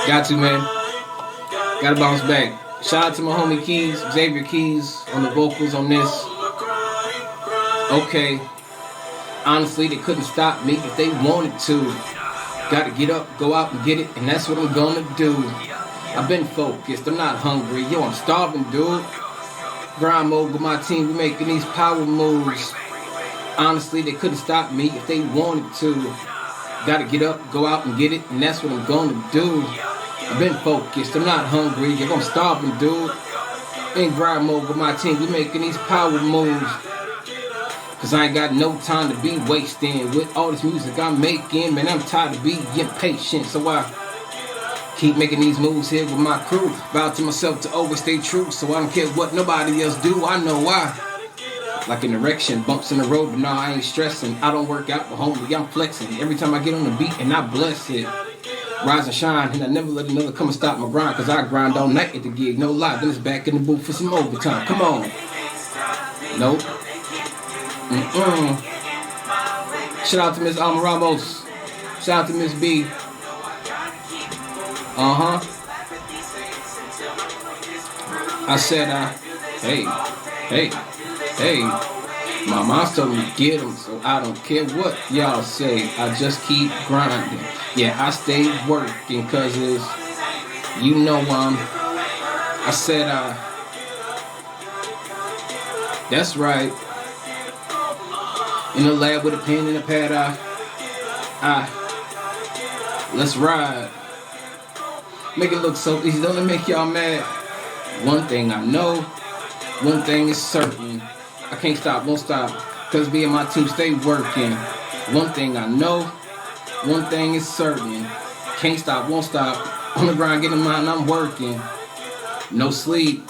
Got to, man. Gotta bounce back. Shout out to my homie Keys, Xavier Keys, on the vocals on this. Okay. Honestly, they couldn't stop me if they wanted to. Gotta get up, go out and get it, and that's what I'm gonna do. I've been focused, I'm not hungry. Yo, I'm starving, dude. Grind mode with my team, we making these power moves. Honestly, they couldn't stop me if they wanted to. Gotta get up, go out and get it, and that's what I'm gonna do. I've been focused, I'm not hungry. Yo, I'm starving, dude. In grind mode with my team, we making these power moves. Cause I ain't got no time to be wasting with all this music I'm making. Man, I'm tired of being impatient, so I keep making these moves here with my crew. Vow to myself to always stay true, so I don't care what nobody else do. I know why. Like an erection, bumps in the road, but no, I ain't stressing. I don't work out, but homie, I'm flexing. Every time I get on the beat and I bless it. Rise and shine, and I never let another come and stop my grind. Cause I grind all night at the gig, no lie. Then it's back in the booth for some overtime. Come on. Nope. Shout out to Miss Alma Ramos. Shout out to Miss B. I said, hey. My mom told me to get them, so I don't care what y'all say. I just keep grinding. Yeah, I stay working, cause it's, you know, I said, that's right. In the lab with a pen and a pad, let's ride. Make it look so easy, don't it make y'all mad? One thing I know, one thing is certain. I can't stop, won't stop, cause me and my team stay working. One thing I know, one thing is certain. Can't stop, won't stop, on the grind, getting mine, I'm working. No sleep.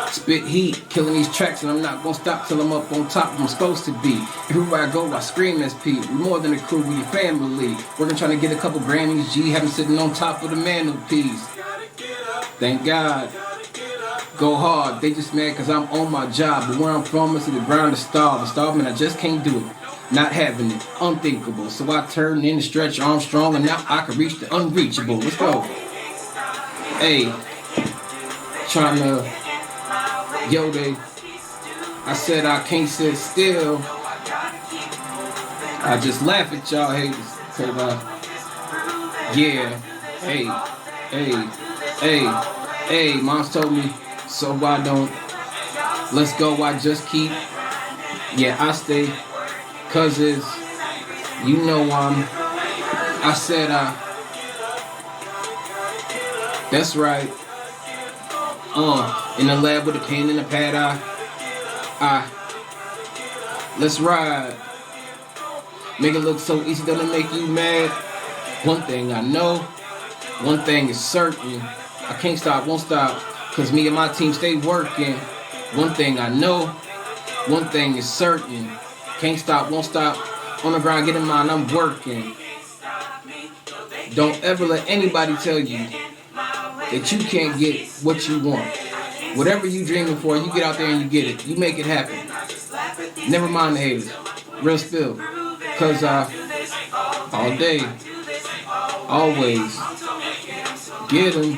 Spit heat, killing these tracks, and I'm not gonna stop till I'm up on top where I'm supposed to be. Everywhere I go, I scream SP. We're more than a crew, we a family. Working trying to get a couple Grammys, G, have them sitting on top of the mantelpiece. Thank God. Go hard, they just mad cause I'm on my job. But where I'm from is to the ground to starve. And starving, I just can't do it. Not having it, unthinkable. So I turn in the stretch arm strong, and now I can reach the unreachable. Let's go. Hey, trying to... Yo, I said I can't sit still. I just laugh at y'all haters. Cause, yeah, hey, mom's told me, so why don't, let's go, I just keep, yeah, I stay, cause it's, you know, I said, that's right. In the lab with a pen and a pad, let's ride. Make it look so easy, doesn't it make you mad? One thing I know, one thing is certain. I can't stop, won't stop, cause me and my team stay working. One thing I know, one thing is certain. Can't stop, won't stop, on the grind, getting mine, I'm working. Don't ever let anybody tell you that you can't get what you want. Whatever you dreaming for, you get out there and you get it. You make it happen. Never mind the haters. Real spill. Cause all day, always, get them.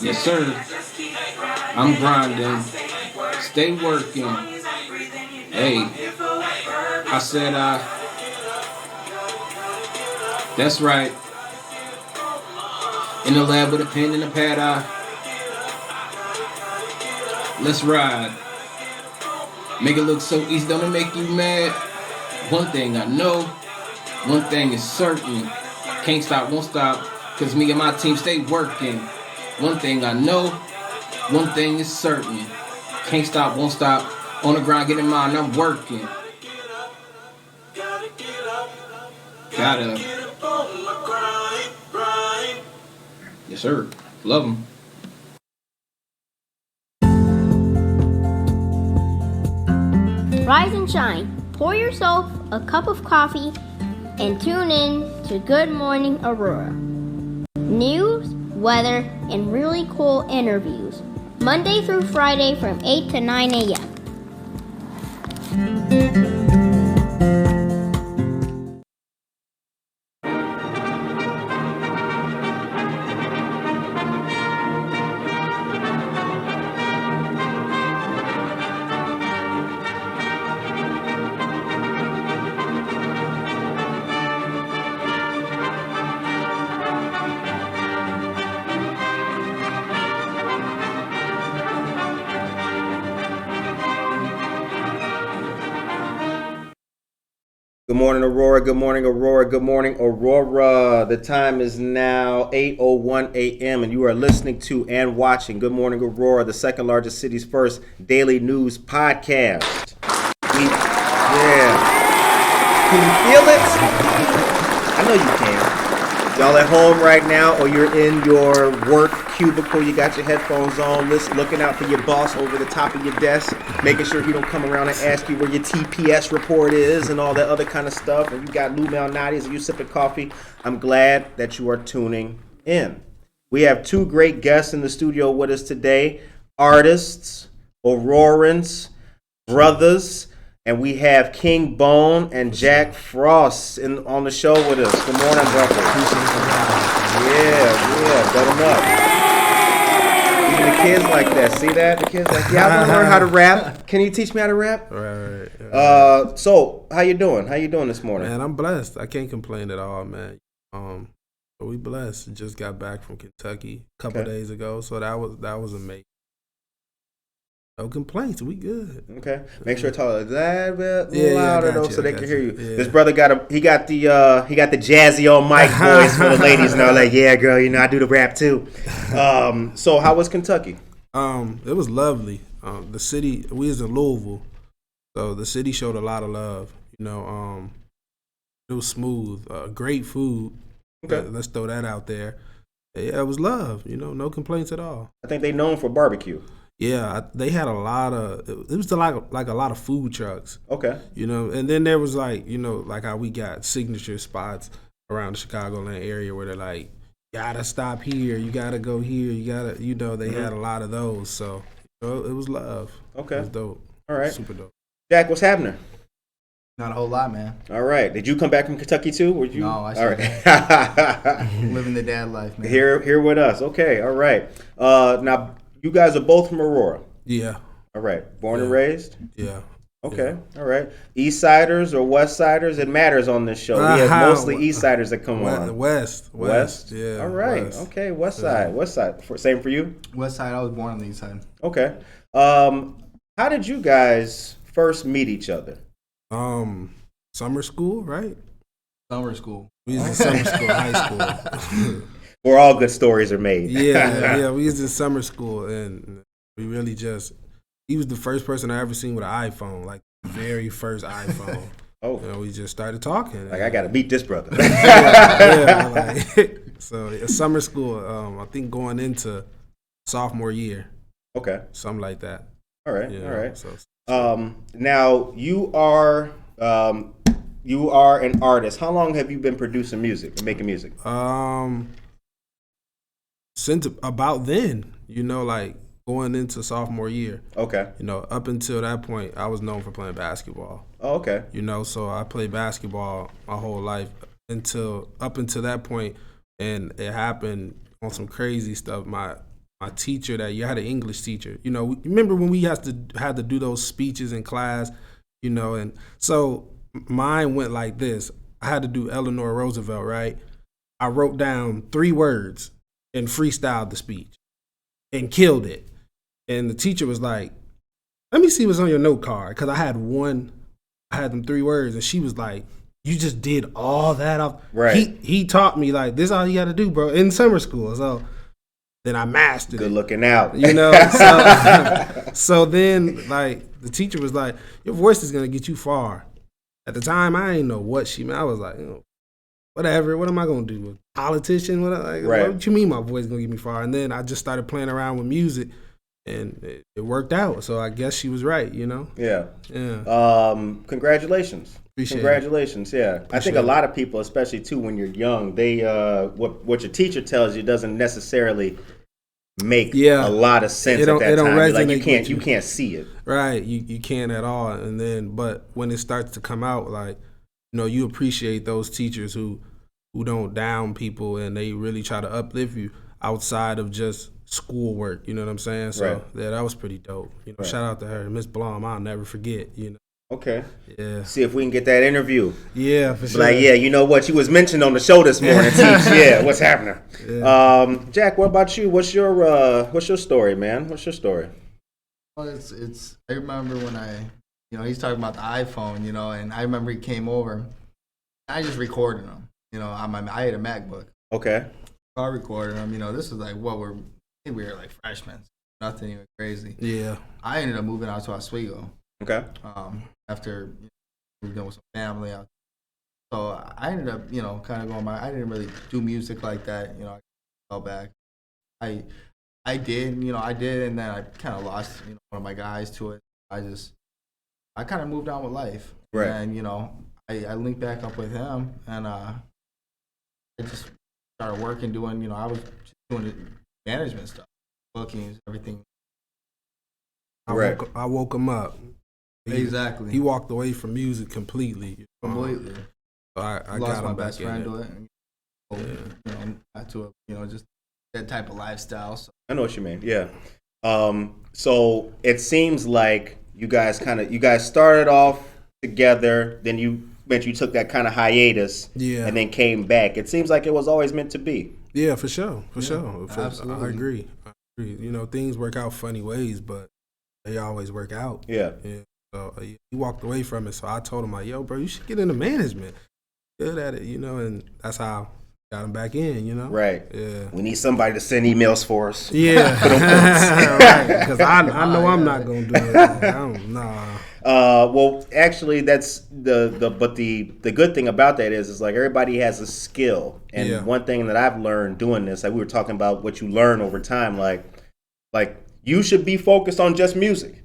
Yes sir. I'm grinding. Stay working. Hey, I said that's right. In the lab with a pen and a pad, let's ride. Make it look so easy, don't it make you mad? One thing I know, one thing is certain. Can't stop, won't stop, cause me and my team stay working. One thing I know, one thing is certain. Can't stop, won't stop, on the grind, getting mine, I'm working. Gotta. Yes, sir. Love them. Rise and shine. Pour yourself a cup of coffee and tune in to Good Morning Aurora. News, weather, and really cool interviews. Monday through Friday from 8 to 9 a.m. Good morning, Aurora. Good morning, Aurora. Good morning, Aurora. The time is now 8:01 a.m. and you are listening to and watching Good Morning, Aurora, the second largest city's first daily news podcast. Can you feel it? I know you can. Y'all at home right now, or you're in your work cubicle, you got your headphones on, looking out for your boss over the top of your desk, making sure he don't come around and ask you where your TPS report is and all that other kind of stuff, and you got Lou Malnati's and you sipping coffee. I'm glad that you are tuning in. We have two great guests in the studio with us today, artists, Aurorans, brothers, and we have King Bone and Jack Frost on the show with us. Good morning, brother. Yeah, bet them up. Even the kids like that. See that? The kids like, yeah, I want to learn how to rap. Can you teach me how to rap? Right. So, how you doing? How you doing this morning? Man, I'm blessed. I can't complain at all, man. But we blessed. Just got back from Kentucky a couple days ago, so that was amazing. No complaints. We good. Okay. Make sure to talk a little bit louder though, so they can hear you. Yeah. This brother got the jazzy on mic voice for the ladies now. Like, yeah, girl, I do the rap too. So how was Kentucky? It was lovely. The city. We was in Louisville, so the city showed a lot of love. It was smooth. Great food. Okay. Let's throw that out there. Yeah, it was love. No complaints at all. I think they known for barbecue. Yeah, they had a lot of. It was like a lot of food trucks. Okay. And then there was like how we got signature spots around the Chicagoland area where they're like, gotta stop here, you gotta go here, you gotta, they had a lot of those. So it was love. Okay. It was dope. All right. Super dope. Jack, what's happening? Not a whole lot, man. All right. Did you come back from Kentucky too? Were you? No, I all right. living the dad life, man. Here with us. Okay. All right. Now you guys are both from Aurora. Yeah. All right. Born and raised? Yeah. Okay. Yeah. All right. East Siders or West Siders? It matters on this show. We have mostly East Siders that come on. West. Yeah. All right. West. Okay. West Side. West Side. Same for you? West Side. I was born on the East Side. Okay. How did you guys first meet each other? Summer school, right? Summer school. We was in summer school, high school. Where all good stories are made. Yeah. We was in summer school, and we really he was the first person I ever seen with an iPhone, like the very first iPhone. Oh. We just started talking. Like, I got to meet this brother. So summer school, I think going into sophomore year. Okay. Something like that. All right. All right. So, now you are an artist. How long have you been producing music, making music? Since about then, like going into sophomore year. Okay. Up until that point, I was known for playing basketball. Oh, okay. So I played basketball my whole life up until that point, and it happened on some crazy stuff. My teacher that you had an English teacher. Remember when we had to do those speeches in class, and so mine went like this. I had to do Eleanor Roosevelt, right? I wrote down 3 words and freestyled the speech and killed it. And the teacher was like, let me see what's on your note card. Because I had them 3 words, and she was like, you just did all that off. Right. He taught me, like, this is all you got to do, bro, in summer school. So then I mastered it. Good looking out. So then, like, the teacher was like, your voice is going to get you far. At the time, I didn't know what she meant. I was like, whatever. What am I going to do? A politician? What you mean my voice is going to get me far? And then I just started playing around with music, and it worked out. So I guess she was right, Yeah. Congratulations. Congratulations. Yeah. I think a lot of people, especially too when you're young, they what your teacher tells you doesn't necessarily make a lot of sense at that time. Like you can't see it. Right. You can't at all. And then but when it starts to come out, like, you appreciate those teachers who don't down people, and they really try to uplift you outside of just schoolwork. You know what I'm saying? So yeah, that was pretty dope. Shout out to her, Miss Blum. I'll never forget. Okay. Yeah. See if we can get that interview. Yeah, for sure. Like, yeah, you know what? You was mentioned on the show this morning, Teach. Yeah, what's happening? Yeah. Jack, what about you? What's your story, man? What's your story? Well, it's. I remember when I he's talking about the iPhone, and I remember he came over. I just recorded him, I had a MacBook. Okay. I recorded him, this is like I think we were like freshmen, nothing even crazy. Yeah. I ended up moving out to Oswego. Okay. After moved in with some family out. So I ended up, kind of going I didn't really do music like that, I fell back. I did, and then I kind of lost, one of my guys to it. I kind of moved on with life. Right. And, I linked back up with him, and I just started working, doing, I was just doing the management stuff, bookings, everything. I woke him up. Exactly. He walked away from music completely. Completely. So I lost got my him best back friend in to it. it. Not to just that type of lifestyle. So. I know what you mean. Yeah. So it seems like you guys started off together, then you took that kind of hiatus, and then came back. It seems like it was always meant to be. Yeah, for sure. Absolutely. I agree. Things work out funny ways, but they always work out. Yeah. So he walked away from it. So I told him, like, yo, bro, you should get into management. Good at it, and that's how I got him back in, Right. Yeah. We need somebody to send emails for us. Yeah. Right. Because I know I'm not going to do it. Nah. Well, actually, that's the good thing about that is like everybody has a skill, and one thing that I've learned doing this, like we were talking about what you learn over time, like you should be focused on just music.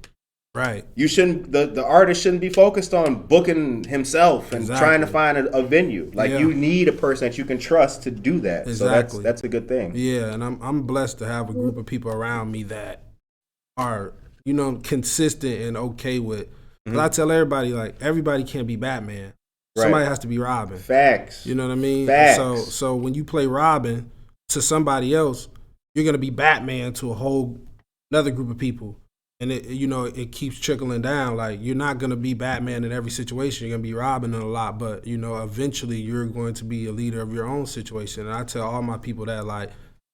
Right. You shouldn't. The artist shouldn't be focused on booking himself and trying to find a venue. Like you need a person that you can trust to do that. Exactly. So that's a good thing. Yeah, and I'm blessed to have a group of people around me that are consistent and okay with. Mm-hmm. I tell everybody, like, everybody can't be Batman. Right. Somebody has to be Robin. Facts. You know what I mean? Facts. So when you play Robin to somebody else, you're gonna be Batman to a whole another group of people. And it keeps trickling down. Like, you're not gonna be Batman in every situation. You're gonna be Robin in a lot, but eventually you're going to be a leader of your own situation. And I tell all my people that, like,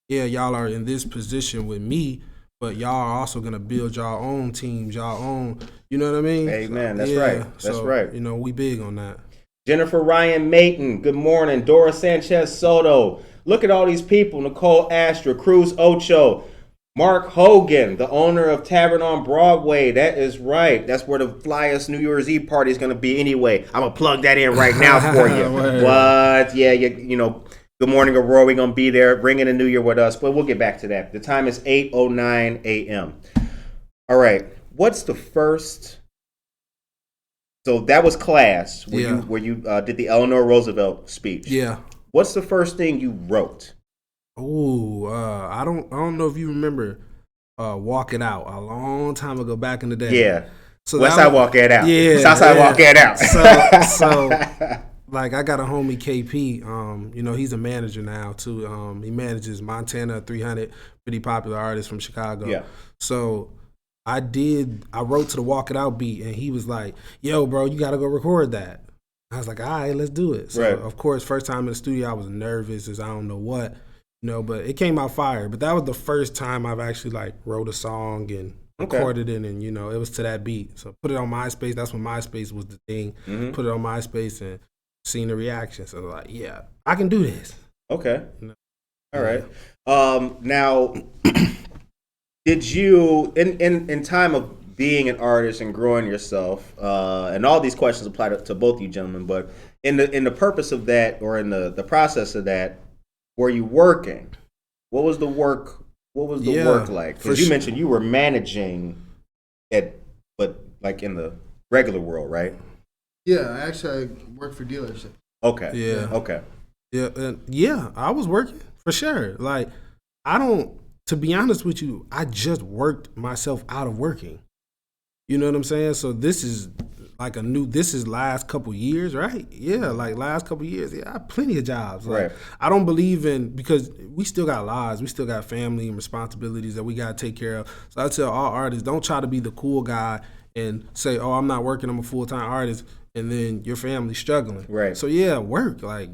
yeah, y'all are in this position with me, but y'all are also gonna build y'all own teams, y'all own. You know what I mean? Amen. That's right. That's right. We big on that. Jennifer Ryan Mayton. Good morning. Dora Sanchez Soto. Look at all these people. Nicole Astra, Cruz Ocho. Mark Hogan, the owner of Tavern on Broadway. That is right. That's where the flyest New Year's Eve party is going to be anyway. I'm going to plug that in right now for you. What? Yeah, good morning, Aurora. We're going to be there bringing the new year with us, but we'll get back to that. The time is 8:09 a.m. All right. What's the first? So that was class where you did the Eleanor Roosevelt speech. Yeah. What's the first thing you wrote? Oh, I don't know if you remember Walk It Out a long time ago back in the day. Yeah. So Westside Walk It Out. Yeah. Southside Walk It Out. So like I got a homie KP, he's a manager now too. He manages Montana 300, pretty popular artist from Chicago. Yeah. So I wrote to the Walk It Out beat and he was like, yo, bro, you gotta go record that. I was like, all right, let's do it. So of course, first time in the studio I was nervous as I don't know what. But it came out fire. But that was the first time I've actually like wrote a song and recorded it, and it was to that beat. So put it on MySpace. That's when MySpace was the thing. Mm-hmm. Put it on MySpace and seen the reaction. So like, yeah, I can do this. Okay. All right. Now, did you in time of being an artist and growing yourself, and all these questions apply to both you gentlemen, but in the purpose of that, or in the process of that, were you working? What was the work? What was the work like? Because you mentioned you were managing but like in the regular world, right? Yeah, actually, I work for dealership. Okay. Yeah. Okay. Yeah, I was working for sure. Like, to be honest with you, I just worked myself out of working. You know what I'm saying? So this is like this is last couple years, right? Yeah, like last couple years. Yeah, I have plenty of jobs. Like, right. I don't believe because we still got lives. We still got family and responsibilities that we got to take care of. So I tell all artists, don't try to be the cool guy and say, oh, I'm not working, I'm a full-time artist, and then your family's struggling. Right. So yeah, work. Like,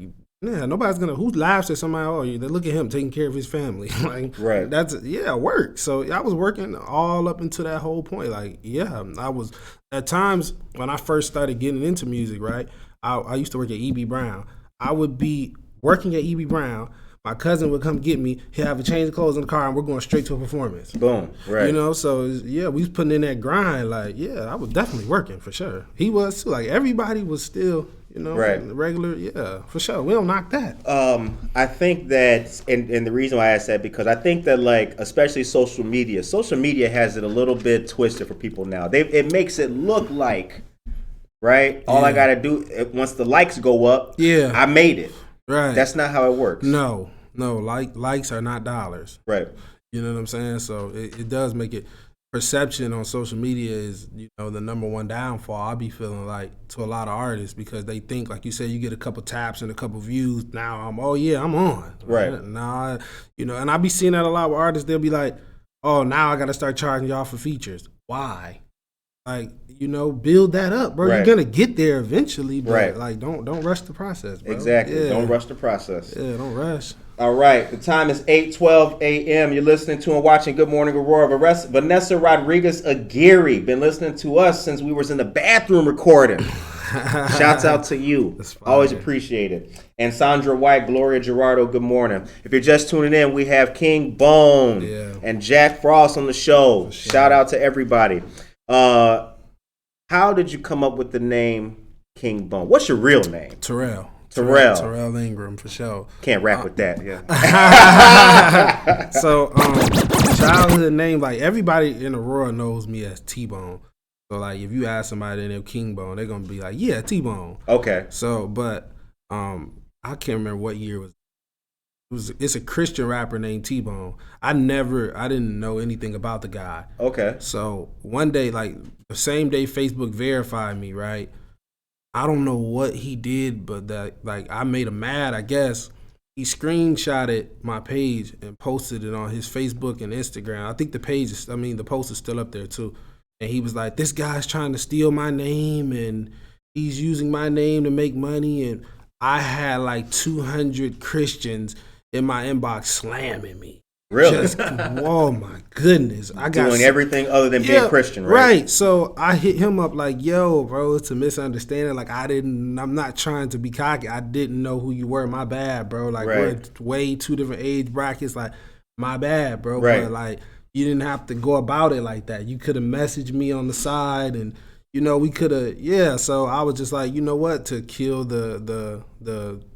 Yeah, nobody's gonna. Who laughs at somebody? Oh, they look at him taking care of his family. Like, Right. That's work. So I was working all up until that whole point. Like, yeah, I was at times when I first started getting into music. Right, I used to work at E.B. Brown. I would be working at E.B. Brown. My cousin would come get me. He'd have a change of clothes in the car, and we're going straight to a performance. Boom. Right. You know, so yeah, we was putting in that grind. Like, yeah, I was definitely working for sure. He was too. Like, everybody was still, you know, Right. regular. Yeah, for sure. We don't knock that. I think that, and the reason why I said because I think that, like, especially social media has it a little bit twisted for people now. It makes it look like, right? All I gotta do once the likes go up, I made it. Right. That's not how it works. No, likes are not dollars. Right. You know what I'm saying? So it does make it. Perception on social media is, you know, the number one downfall. I be feeling like to a lot of artists because they think, like you said, you get a couple taps and a couple views. Now I'm on. Right. Now, you know, and I be seeing that a lot with artists. They'll be like, oh, now I got to start charging y'all for features. Why? Like, you know, build that up, bro. Right. You're gonna get there eventually, but right. like, don't rush the process, bro. Exactly. Don't rush the process. Yeah, don't rush. All right. The time is 8:12 a.m. You're listening to and watching Good Morning Aurora. Vanessa Rodriguez Aguirre been listening to us since we was in the bathroom recording. Shouts out to you. Always appreciate it. And Sandra White, Gloria Gerardo, good morning. If you're just tuning in, we have King Bone and Jack Frost on the show. Sure. Shout out to everybody. How did you come up with the name King Bone? What's your real name? Terrell Ingram, for sure. Can't rap with that, yeah. So, childhood name, like, everybody in Aurora knows me as T-Bone. So, like, if you ask somebody their name King Bone, they're gonna be like, yeah, T-Bone. Okay. So, but I can't remember what year it was. It's a Christian rapper named T-Bone. I didn't know anything about the guy. Okay. So one day, like the same day Facebook verified me, right? I don't know what he did, but that, like, I made him mad, I guess. He screenshotted my page and posted it on his Facebook and Instagram. I think the post is still up there too. And he was like, this guy's trying to steal my name and he's using my name to make money. And I had like 200 Christians in my inbox slamming me. Really? Oh my goodness. I got doing everything other than being Christian, right? Right. So I hit him up like, yo, bro, it's a misunderstanding. Like, I'm not trying to be cocky. I didn't know who you were. My bad, bro. Like, we're way two different age brackets. Like, my bad, bro. Right. But like, you didn't have to go about it like that. You could have messaged me on the side and, you know, we could have, so I was just like, you know what, to kill the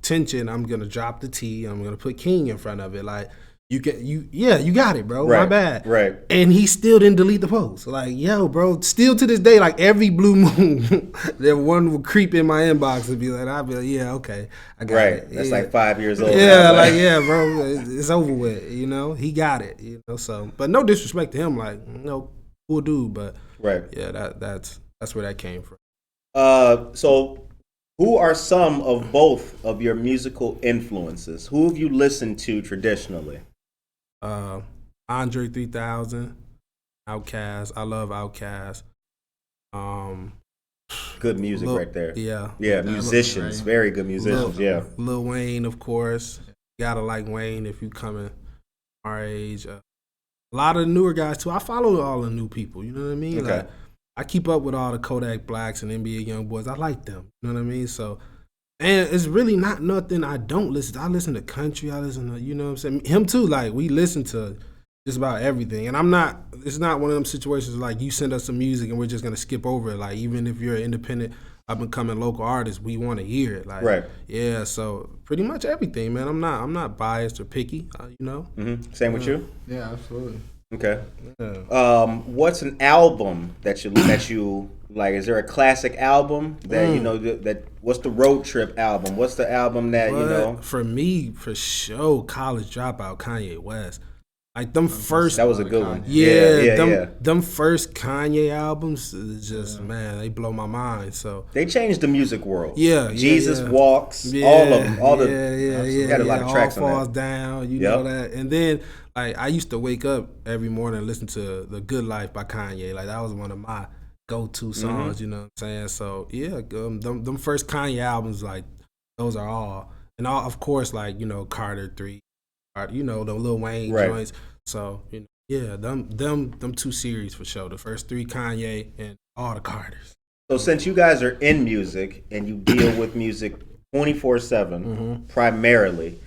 tension, I'm going to drop the T. I'm going to put King in front of it. Like, you got it, bro. Right. My bad. Right. And he still didn't delete the post. Like, yo, bro, still to this day, like every blue moon, that one would creep in my inbox and be like, I'd be like, yeah, okay, I got it. Right. That's like 5 years old. Yeah, like, yeah, bro, it's over with. You know, he got it. You know, so, but no disrespect to him. Like, no, cool dude, but yeah, that's where that came from. So who are some of both of your musical influences? Who have you listened to traditionally? Andre 3000, Outkast. I love Outkast. Good music right there. Yeah. Yeah, musicians. Very good musicians, Lil Wayne, of course. Gotta like Wayne if you coming our age. A lot of the newer guys, too. I follow all the new people, you know what I mean? Okay. Like, I keep up with all the Kodak Blacks and NBA Youngboys. I like them, you know what I mean? So, and it's really not nothing I don't listen to. I listen to country. I listen to, you know what I'm saying? Him, too. Like, we listen to just about everything. And it's not one of them situations like you send us some music and we're just going to skip over it. Like, even if you're an independent, up-and-coming local artist, we want to hear it. Like, right. Yeah, so pretty much everything, man. I'm not biased or picky, you know? Mm-hmm. Same with you? Yeah, absolutely. Okay. Yeah. What's an album that you like? Is there a classic album that you know that? What's the road trip album? What's the album that you know? For me, for sure, College Dropout, Kanye West. Like them first. That was a good one. Them first Kanye albums is just man, they blow my mind. So they changed the music world. Yeah, Jesus Walks, all of them, had a lot of tracks all on that. Falls Down, you know that, and then. Like, I used to wake up every morning and listen to The Good Life by Kanye. Like, that was one of my go-to songs, you know what I'm saying? So, yeah, them first Kanye albums, like, those are all and all, of course, like, you know, Carter 3, you know, the Lil Wayne Right. joints. So, you know, yeah, them 2 series for sure. The first 3 Kanye and all the Carters. So since you guys are in music and you deal with music 24/7 primarily,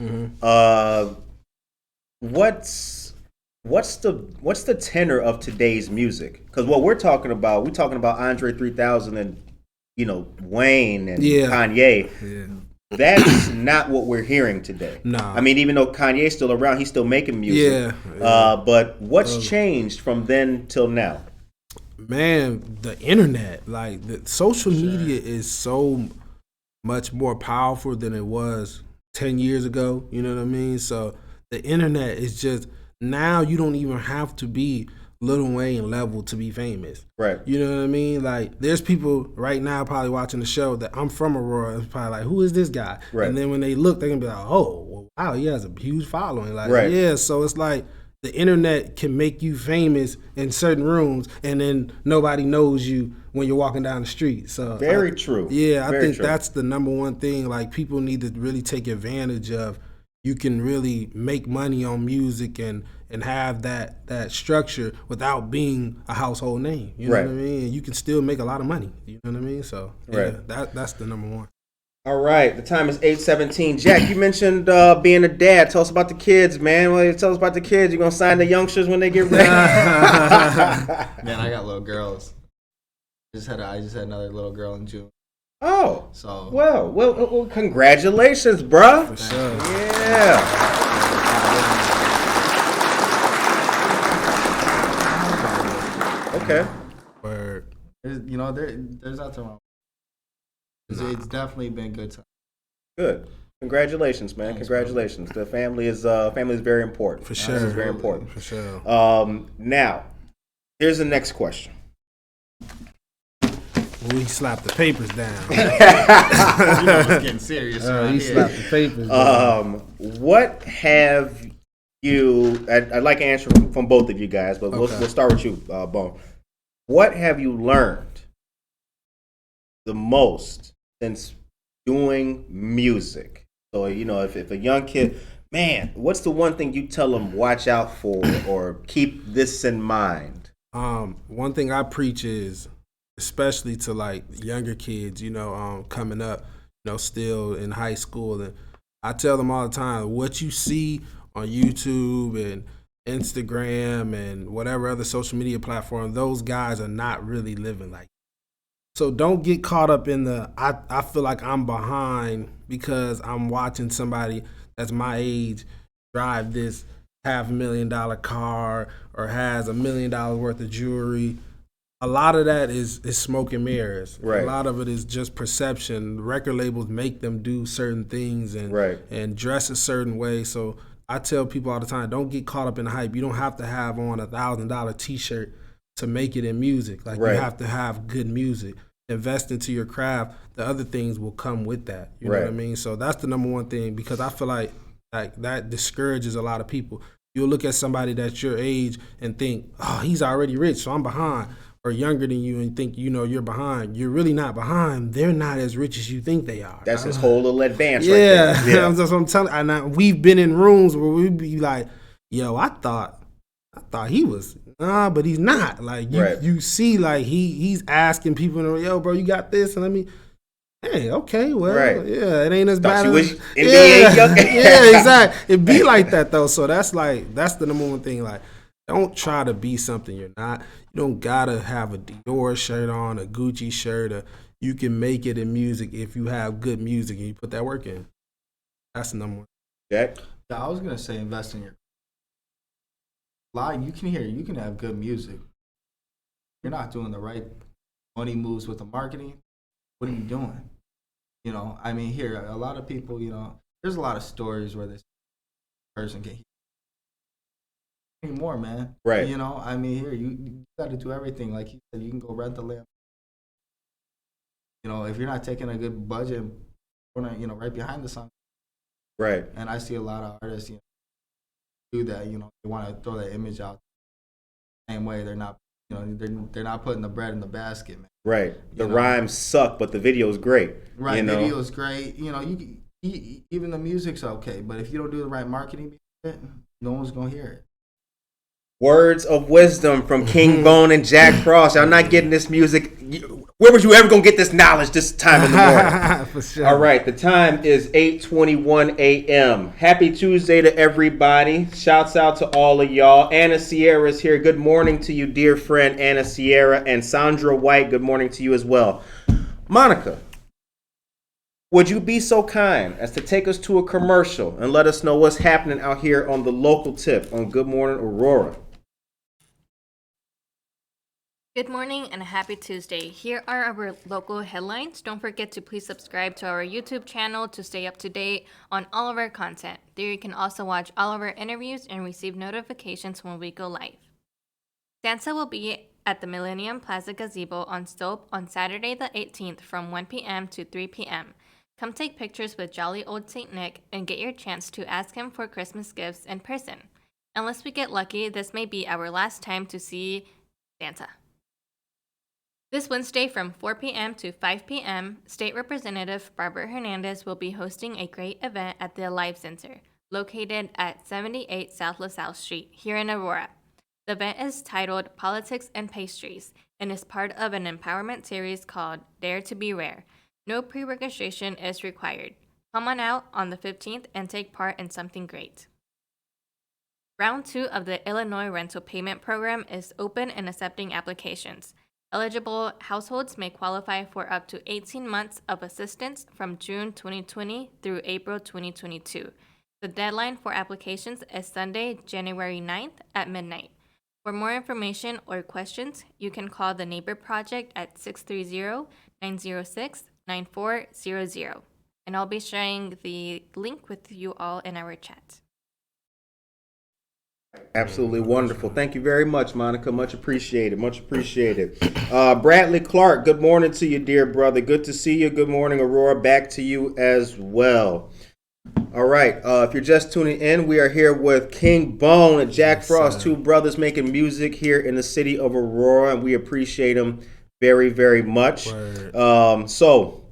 what's the tenor of today's music? Because what we're talking about Andre 3000 and, you know, Wayne and Kanye. Yeah. That's not what we're hearing today. Nah. I mean, even though Kanye's still around, he's still making music. Yeah. But what's changed from then till now? Man, the internet, like the social media is so much more powerful than it was 10 years ago. You know what I mean? So the internet is just, now you don't even have to be Lil Wayne level to be famous. Right. You know what I mean? Like, there's people right now probably watching the show that I'm from Aurora. It's probably like, who is this guy? Right. And then when they look, they're going to be like, oh, well, wow, he has a huge following. Like, right. Yeah, so it's like the internet can make you famous in certain rooms, and then nobody knows you when you're walking down the street. So Very true. Yeah, I think true. that's the number one thing. Like, people need to really take advantage of. You can really make money on music and have that structure without being a household name. You know Right. what I mean? You can still make a lot of money. You know what I mean? So Right. that's the number one. All right, the time is 8:17. Jack, you mentioned being a dad. Tell us about the kids, man. Well, tell us about the kids. You gonna sign the youngsters when they get ready? Man, I got little girls. I just had another little girl in June. Oh, So well, congratulations, bruh. For sure. Yeah. Okay. Word. There's nothing wrong. It's definitely been good time. Good. Congratulations, man. Thanks, Congratulations. The family is very important. For sure. It's very important. For sure. Now, here's the next question. We slapped the papers down. You know it's getting serious. He slapped the papers down. What have you? I'd like to answer from both of you guys, but we'll start with you, Bone. What have you learned the most since doing music? So, you know, if a young kid, man, what's the one thing you tell them watch out for or keep this in mind? One thing I preach is, especially to like younger kids, you know, coming up, you know, still in high school, and I tell them all the time, what you see on YouTube and Instagram and whatever other social media platform, those guys are not really living like. So don't get caught up in I feel like I'm behind because I'm watching somebody that's my age drive this $500,000 car or has $1 million worth of jewelry. A lot of that is smoke and mirrors. Right. A lot of it is just perception. Record labels make them do certain things and dress a certain way. So I tell people all the time, don't get caught up in the hype. You don't have to have on $1,000 T-shirt to make it in music. Like, you have to have good music. Invest into your craft. The other things will come with that. You know what I mean? So that's the number one thing, because I feel like that discourages a lot of people. You'll look at somebody that's your age and think, oh, he's already rich, so I'm behind. Or younger than you and think, you know, you're behind. You're really not behind. They're not as rich as you think they are. That's his whole little advance right yeah. there. Yeah, that's what I'm telling you. And we've been in rooms where we'd be like, yo, I thought he was, but he's not. Like, you see, like, he's asking people, yo, bro, you got this? And hey, okay, well, yeah, it ain't as bad as NBA young. Yeah, exactly. It be like that, though. So that's the number one thing. Like, don't try to be something you're not. You don't gotta have a Dior shirt on, a Gucci shirt. You can make it in music if you have good music and you put that work in. That's the number one. Jack? Yeah, I was gonna say invest in your live. You can have good music. You're not doing the right money moves with the marketing. What are you doing? You know, I mean, here a lot of people. You know, there's a lot of stories where this person can. More, man. Right. You know, I mean, here you got to do everything. Like you said, you can go rent the lamp. You know, if you're not taking a good budget, you know, right behind the song. Right. And I see a lot of artists, you know, do that. You know, they want to throw that image out. Same way, they're not, you know, they're not putting the bread in the basket, man. Right. The rhymes suck, but the video's great. Right. You know? Video's great. You know, even the music's okay, but if you don't do the right marketing, no one's gonna hear it. Words of wisdom from King Bone and Jack Frost. Y'all not getting this music. Where was you ever gonna get this knowledge this time in the morning? For sure. All right, the time is 8:21 a.m. Happy Tuesday to everybody. Shouts out to all of y'all. Anna Sierra is here. Good morning to you, dear friend Anna Sierra. And Sandra White, good morning to you as well. Monica, would you be so kind as to take us to a commercial and let us know what's happening out here on the local tip on Good Morning Aurora? Good morning and a happy Tuesday. Here are our local headlines. Don't forget to please subscribe to our YouTube channel to stay up to date on all of our content. There you can also watch all of our interviews and receive notifications when we go live. Santa will be at the Millennium Plaza Gazebo on Stope on Saturday the 18th from 1 p.m. to 3 p.m. Come take pictures with jolly old St. Nick and get your chance to ask him for Christmas gifts in person. Unless we get lucky, this may be our last time to see Santa. This Wednesday from 4 p.m. to 5 p.m., State Representative Barbara Hernandez will be hosting a great event at the Live Center, located at 78 South LaSalle Street, here in Aurora. The event is titled Politics and Pastries and is part of an empowerment series called Dare to be Rare. No pre-registration is required. Come on out on the 15th and take part in something great. Round 2 of the Illinois Rental Payment Program is open and accepting applications. Eligible households may qualify for up to 18 months of assistance from June 2020 through April 2022. The deadline for applications is Sunday, January 9th at midnight. For more information or questions, you can call the Neighbor Project at 630-906-9400. And I'll be sharing the link with you all in our chat. Absolutely wonderful. Thank you very much, Monica. Much appreciated. Much appreciated. Bradley Clark, good morning to you, dear brother. Good to see you. Good morning, Aurora. Back to you as well. All right. If you're just tuning in, we are here with King Bone and Jack Frost, two brothers making music here in the city of Aurora, and we appreciate them very, very much. So,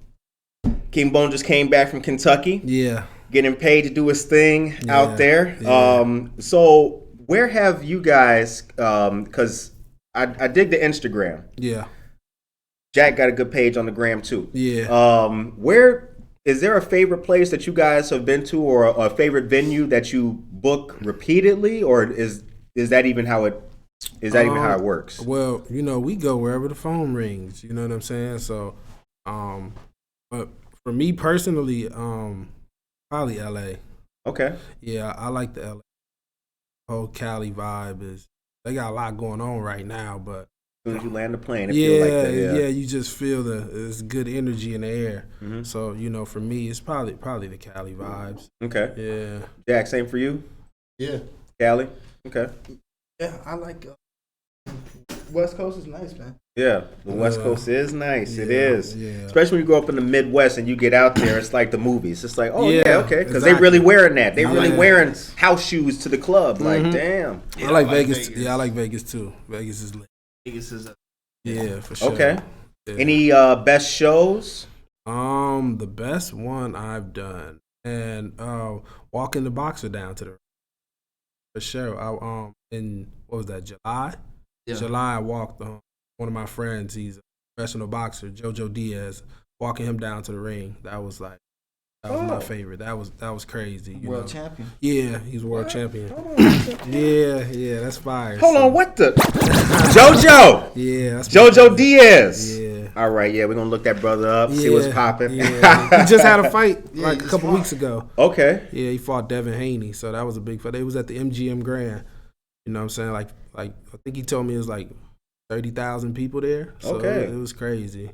King Bone just came back from Kentucky. Yeah. Getting paid to do his thing out there. Yeah. So where have you guys, because I dig the Instagram. Yeah. Jack got a good page on the gram too. Yeah. Where is there a favorite place that you guys have been to, or a favorite venue that you book repeatedly, or is that even how it works? Well, we go wherever the phone rings. You know what I'm saying? So, but for me personally, probably LA. Okay. Yeah, I like the LA. Whole Cali vibe they got a lot going on right now, but as soon as you land the plane, it feels like that. Yeah, you just feel there's good energy in the air. Mm-hmm. So, for me, it's probably the Cali vibes. Okay. Yeah. Jack, same for you? Yeah. Cali? Okay. Yeah, I like West Coast is nice, man. Yeah, the West Coast is nice. Yeah, it is. Yeah. Especially when you grow up in the Midwest and you get out there, it's like the movies. It's like, okay. Because exactly. they really wearing that. They really wearing house shoes to the club. Mm-hmm. Like, damn. Yeah, I like Vegas. Yeah, I like Vegas too. Vegas is lit. Yeah, for sure. Okay. Yeah. Any best shows? The best one I've done, and walking the boxer down to the for sure. I in what was that, July? Yeah. July, I walked one of my friends. He's a professional boxer, JoJo Diaz. Walking him down to the ring, that was my favorite. That was crazy. World champion. Yeah, he's world champion. Yeah, that's fire. Hold on, what the? JoJo. Yeah, that's JoJo Diaz. Yeah. All right, we're gonna look that brother up, see what's popping. Yeah. He just had a fight a couple weeks ago. Okay. Yeah, he fought Devin Haney, so that was a big fight. It was at the MGM Grand. You know what I'm saying? Like I think he told me it was like 30,000 people there. So okay. It was crazy.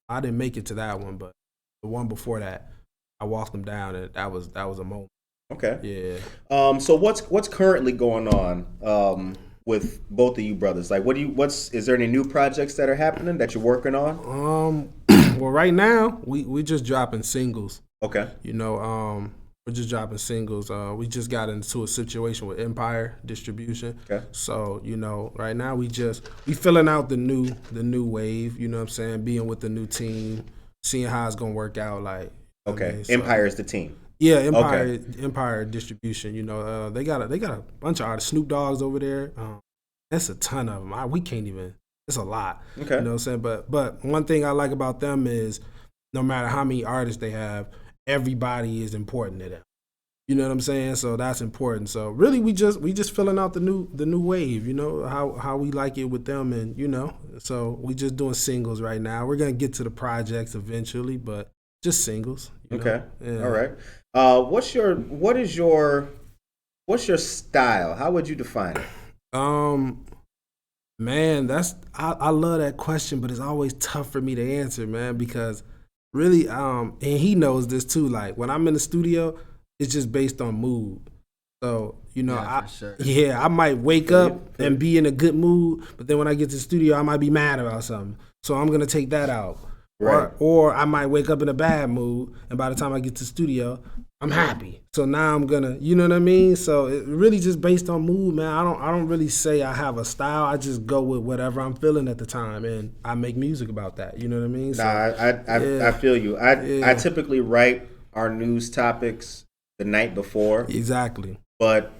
I didn't make it to that one, but the one before that, I walked him down, and that was a moment. Okay. Yeah. So what's currently going on with both of you brothers? Like, is there any new projects that are happening that you're working on? Well, right now we just dropping singles. Okay. We're just dropping singles. We just got into a situation with Empire Distribution. Okay. So, right now we filling out the new wave, you know what I'm saying? Being with the new team, seeing how it's gonna work out. Like, Okay. mean, so, Empire is the team. Yeah, Empire Distribution. They got a bunch of artists. Snoop Dogg's over there. That's a ton of them. We can't even. It's a lot. Okay. You know what I'm saying? But one thing I like about them is no matter how many artists they have, everybody is important to them. You know what I'm saying? So that's important. So really, we just filling out the new wave. How we like it with them, and so we just doing singles right now. We're gonna get to the projects eventually, but just singles. Okay. Yeah. All right. What's your style? How would you define it? Man, I love that question, but it's always tough for me to answer, man, because really, and he knows this too. Like when I'm in the studio, it's just based on mood. So for sure. I might wake up and be in a good mood, but then when I get to the studio, I might be mad about something. So I'm gonna take that out. Right. Or I might wake up in a bad mood, and by the time I get to the studio, I'm happy. So now I'm gonna, you know what I mean? So it really just based on mood, man. I don't really say I have a style. I just go with whatever I'm feeling at the time, and I make music about that. You know what I mean? So, I feel you. I typically write our news topics the night before. Exactly. But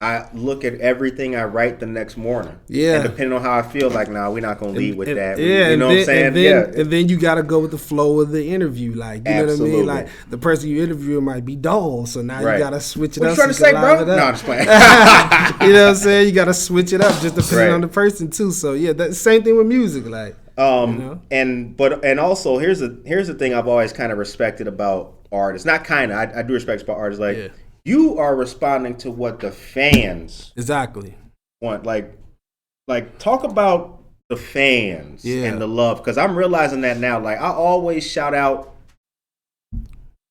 I look at everything I write the next morning. Yeah. And depending on how I feel, like, we're not going to lead with that. Yeah. You know what I'm saying? And then you got to go with the flow of the interview. Like, you know what I mean? Like, the person you interview might be dull. So now you got to switch it up. What you trying to say, bro? No, I'm just playing. You know what I'm saying? You got to switch it up just depending on the person, too. So, yeah, the same thing with music. Like, and also, here's the thing I've always kind of respected about artists. Not kind of. I do respect about artists. Like, you are responding to what the fans want. Like talk about the fans and the love, because I'm realizing that now. Like, I always shout out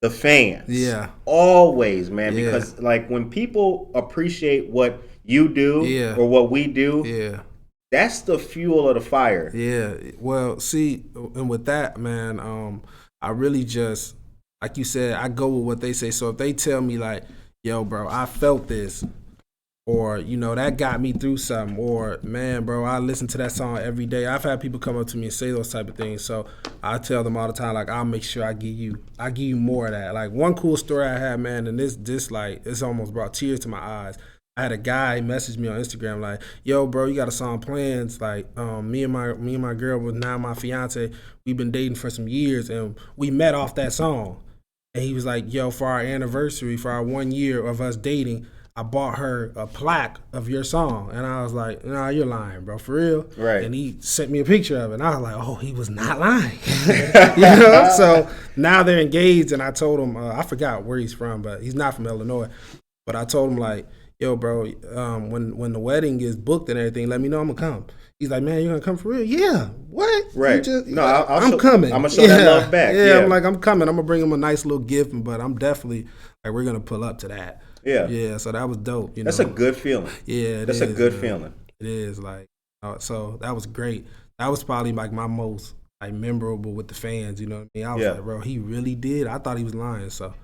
the fans. Yeah. Always, man. Because like when people appreciate what you do or what we do, that's the fuel of the fire. Yeah. Well, see, and with that, man, I really just, like you said, I go with what they say. So if they tell me like, yo, bro, I felt this, or, that got me through something, or, man, bro, I listen to that song every day. I've had people come up to me and say those type of things. So I tell them all the time, like, I'll make sure I give you more of that. Like, one cool story I had, man, and this like, it's almost brought tears to my eyes. I had a guy message me on Instagram like, yo, bro, you got a song plans. Like, me and my girl, with now my fiance, we've been dating for some years, and we met off that song. And he was like, yo, for our anniversary, for our 1 year of us dating, I bought her a plaque of your song. And I was like, nah, you're lying, bro, for real? Right. And he sent me a picture of it. And I was like, oh, he was not lying. So now they're engaged. And I told him, I forgot where he's from, but he's not from Illinois. But I told him, like, yo, bro, when the wedding is booked and everything, let me know, I'm going to come. He's like, man, you're going to come for real? Yeah. What? Right. I'm coming. I'm going to show that love back. Yeah, I'm like, I'm coming. I'm going to bring him a nice little gift, but I'm definitely, like, we're going to pull up to that. Yeah. Yeah, so that was dope. That's a good feeling. Yeah, that's a good feeling. It is, like, so that was great. That was probably, like, my most, like, memorable with the fans, you know what I mean? I was like, bro, he really did? I thought he was lying, so.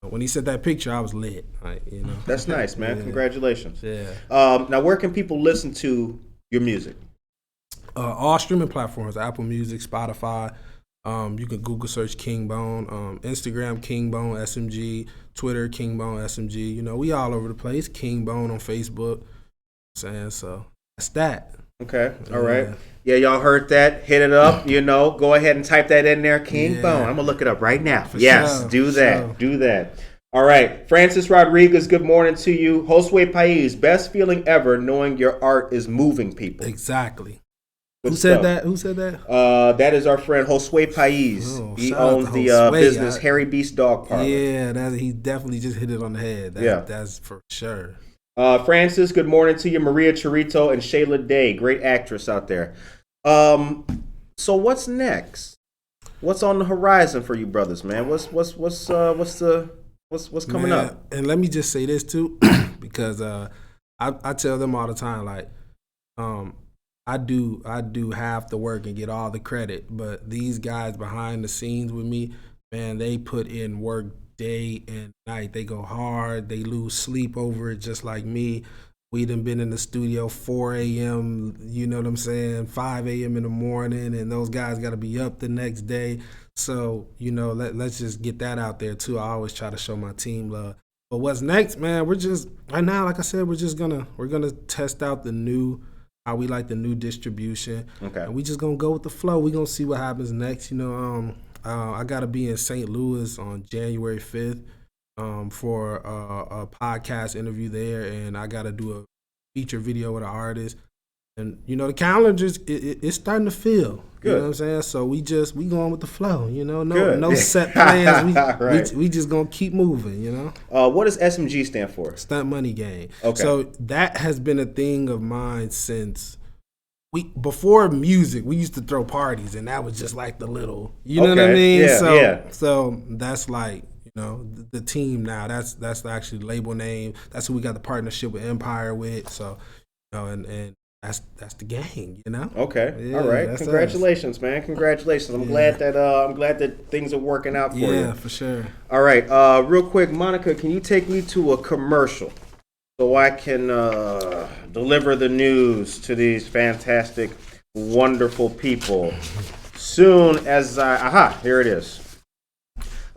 When he sent that picture, I was lit. Like, That's nice, man. Congratulations. Yeah. Now, where can people listen to your music? All streaming platforms: Apple Music, Spotify. You can Google search King Bone. Instagram King Bone SMG. Twitter King Bone SMG. We all over the place. King Bone on Facebook. So that's that. Okay. All right. Yeah, y'all heard that. Hit it up. Go ahead and type that in there, King Bone. I'm gonna look it up right now. Do that. Do that. All right. Francis Rodriguez, good morning to you. Josue Pais, best feeling ever knowing your art is moving people. Exactly. Good Who stuff. said that? Who said that? That is our friend Josue Pais. He owns the business Harry Beast Dog Parlor. Yeah, he definitely just hit it on the head. That's for sure. Francis, good morning to you. Maria Chirito and Shayla Day, great actress out there. So what's next? What's on the horizon for you brothers, man? What's coming up? And let me just say this too, because I tell them all the time, like, I do half the work and get all the credit, but these guys behind the scenes with me, man, they put in work day and night. They go hard. They lose sleep over it, just like me. We done been in the studio 4 a.m., you know what I'm saying, 5 a.m. in the morning, and those guys got to be up the next day. So, you know, let's just get that out there, too. I always try to show my team love. But what's next, man, we're just, right now, like I said, we're going to test out how we like the new distribution. Okay. And we just going to go with the flow. We're going to see what happens next. You know, I got to be in St. Louis on January 5th. For a podcast interview there, and I got to do a feature video with an artist. And, you know, the calendar it's starting to fill. Good. You know what I'm saying? So we going with the flow, you know? Good. No set plans. Right. We just going to keep moving, you know? What does SMG stand for? Stunt Money Gang. Okay. So that has been a thing of mine since before music. We used to throw parties, and that was just like the little, you know what I mean? Yeah, So that's like, you know, the team now. That's actually the label name. That's who we got the partnership with Empire with. So, you know, and that's the gang. You know. Okay. Yeah, all right. that's Congratulations, man. Congratulations. I'm glad that things are working out for you. Yeah, for sure. All right. Real quick, Monica, can you take me to a commercial so I can deliver the news to these fantastic, wonderful people? Soon as here it is.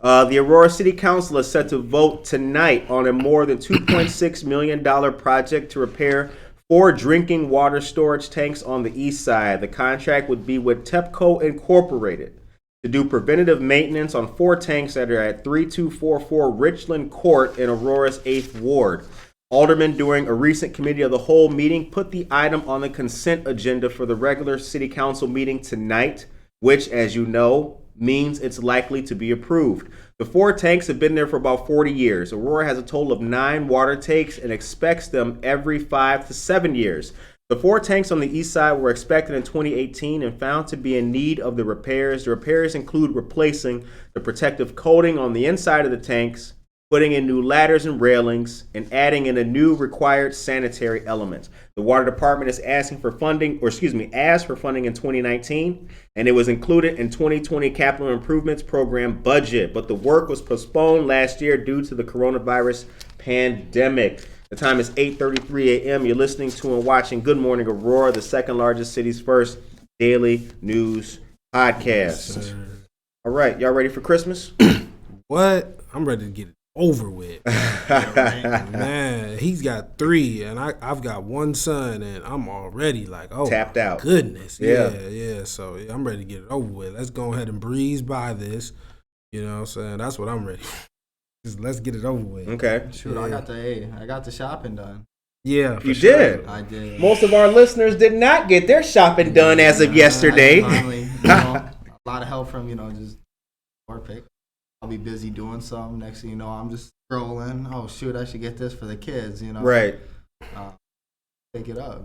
The Aurora City Council is set to vote tonight on a more than $2.6 million project to repair 4 drinking water storage tanks on the east side. The contract would be with TEPCO Incorporated to do preventative maintenance on 4 tanks that are at 3244 Richland Court in Aurora's 8th Ward. Aldermen, during a recent committee of the whole meeting, put the item on the consent agenda for the regular City Council meeting tonight, which, as you know, means it's likely to be approved. The 4 tanks have been there for about 40 years. Aurora has a total of 9 water tanks and expects them every 5 to 7 years. The 4 tanks on the east side were expected in 2018 and found to be in need of the repairs. The repairs include replacing the protective coating on the inside of the tanks, putting in new ladders and railings, and adding in a new required sanitary element. The water department is asked for funding in 2019, and it was included in 2020 capital improvements program budget, but the work was postponed last year due to the coronavirus pandemic. The time is 8:33 a.m. You're listening to and watching Good Morning Aurora, the second largest city's first daily news podcast. Yes, all right, y'all ready for Christmas? What? I'm ready to get it over with. Man, he's got 3 and I've got 1 son, and I'm already like, oh, tapped out. Goodness. Yeah. So I'm ready to get it over with. Let's go ahead and breeze by this. You know what I'm saying? That's what I'm ready for. Just let's get it over with. Okay. Shoot, Yeah. I got the shopping done. Yeah, for You sure. did. I did. Most of our listeners did not get their shopping done as of yesterday. Finally, a lot of help from, just work pick. I'll be busy doing something. Next thing you know, I'm just scrolling. Oh shoot, I should get this for the kids. Right. Pick it up.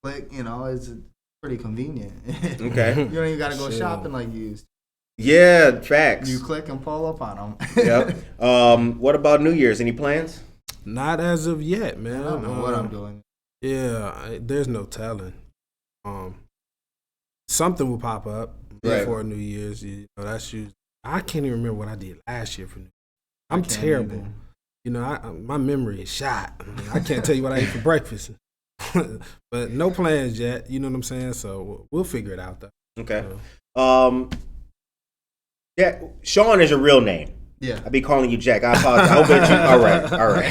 Click. It's pretty convenient. Okay. You don't even gotta go Sure. shopping like you used. Yeah, facts. You click and pull up on them. Yep. What about New Year's? Any plans? Not as of yet, man. I don't know what I'm doing. Yeah, there's no telling. Something will pop up before New Year's. That's usually. I can't even remember what I did last year for New Year's. I'm terrible. Either. My memory is shot. I can't tell you what I ate for breakfast. But no plans yet. You know what I'm saying? So we'll figure it out though. Okay. Yeah, Sean is your real name. Yeah. I be calling you Jack. I apologize. I hope that you. All right.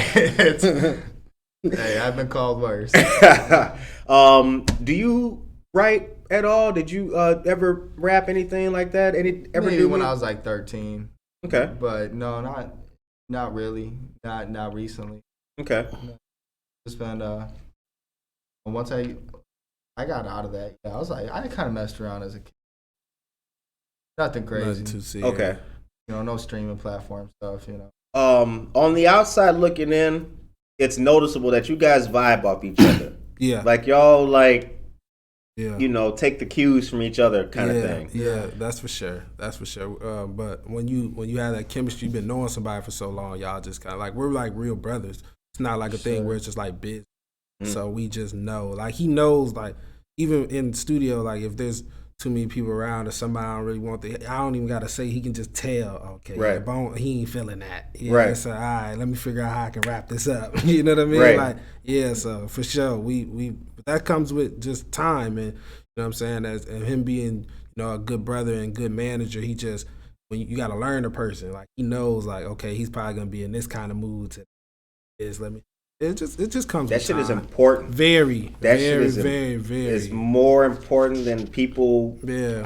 Hey, I've been called worse. Do you write at all? Did you ever rap anything like that? Maybe when I was like 13. Okay. But no, not really. Not recently. Okay. Just been once I got out of that, I was like, I kind of messed around as a kid. Nothing crazy. Nothing too serious. Okay. No streaming platform stuff. On the outside looking in, it's noticeable that you guys vibe off each other. Yeah. Like y'all Yeah. Take the cues from each other kind of thing. Yeah, that's for sure. But when you have that chemistry, you've been knowing somebody for so long, y'all just kind of like, we're like real brothers. It's not like a thing where it's just like business. So we just know. Like he knows, like even in the studio, like if there's too many people around or somebody I don't really want I don't even gotta say, he can just tell, okay, Right. yeah, Bone, he ain't feeling that. Yeah, Right. so all right, let me figure out how I can wrap this up. You know what I mean? Right. Like, yeah, so for sure. We that comes with just time, and you know what I'm saying, and him being, a good brother and good manager, he just, when you gotta learn a person, like he knows, like, okay, he's probably gonna be in this kind of mood today. It just comes That with shit time. is important. Very, That very, shit is very. It's more important than people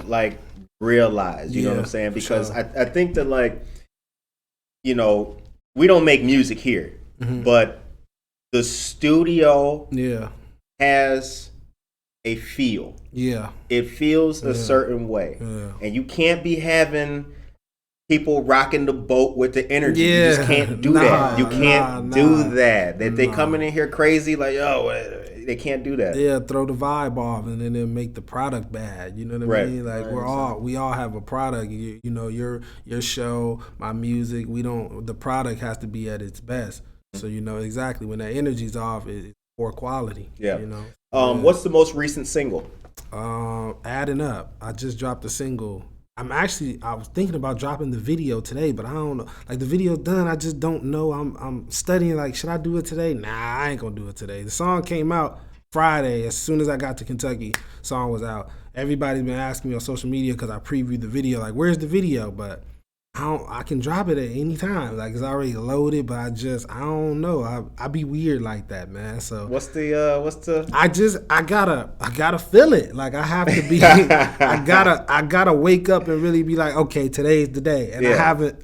like realize. You know what I'm saying? Because sure. I think that, like, we don't make music here, but the studio has a feel. Yeah. It feels a certain way. Yeah. And you can't be having people rocking the boat with the energy. You Yeah. just can't do that. You can't do that. That they Nah. coming in here crazy, like, they can't do that. Yeah, throw the vibe off and then they'll make the product bad. You know what I Right. mean? Like we all have a product. You know, your show, my music, the product has to be at its best. So you know exactly when that energy's off, it's poor quality. Yeah. You know. What's the most recent single? Adding Up. I just dropped a single. I was thinking about dropping the video today, but I don't know. Like, the video's done, I just don't know. I'm studying, like, should I do it today? Nah, I ain't gonna do it today. The song came out Friday. As soon as I got to Kentucky, song was out. Everybody's been asking me on social media because I previewed the video, like, where's the video? But I can drop it at any time. Like, it's already loaded, but I don't know. I be weird like that, man. So What's the I gotta feel it. Like, I have to be I gotta wake up and really be like, okay, today's the day. And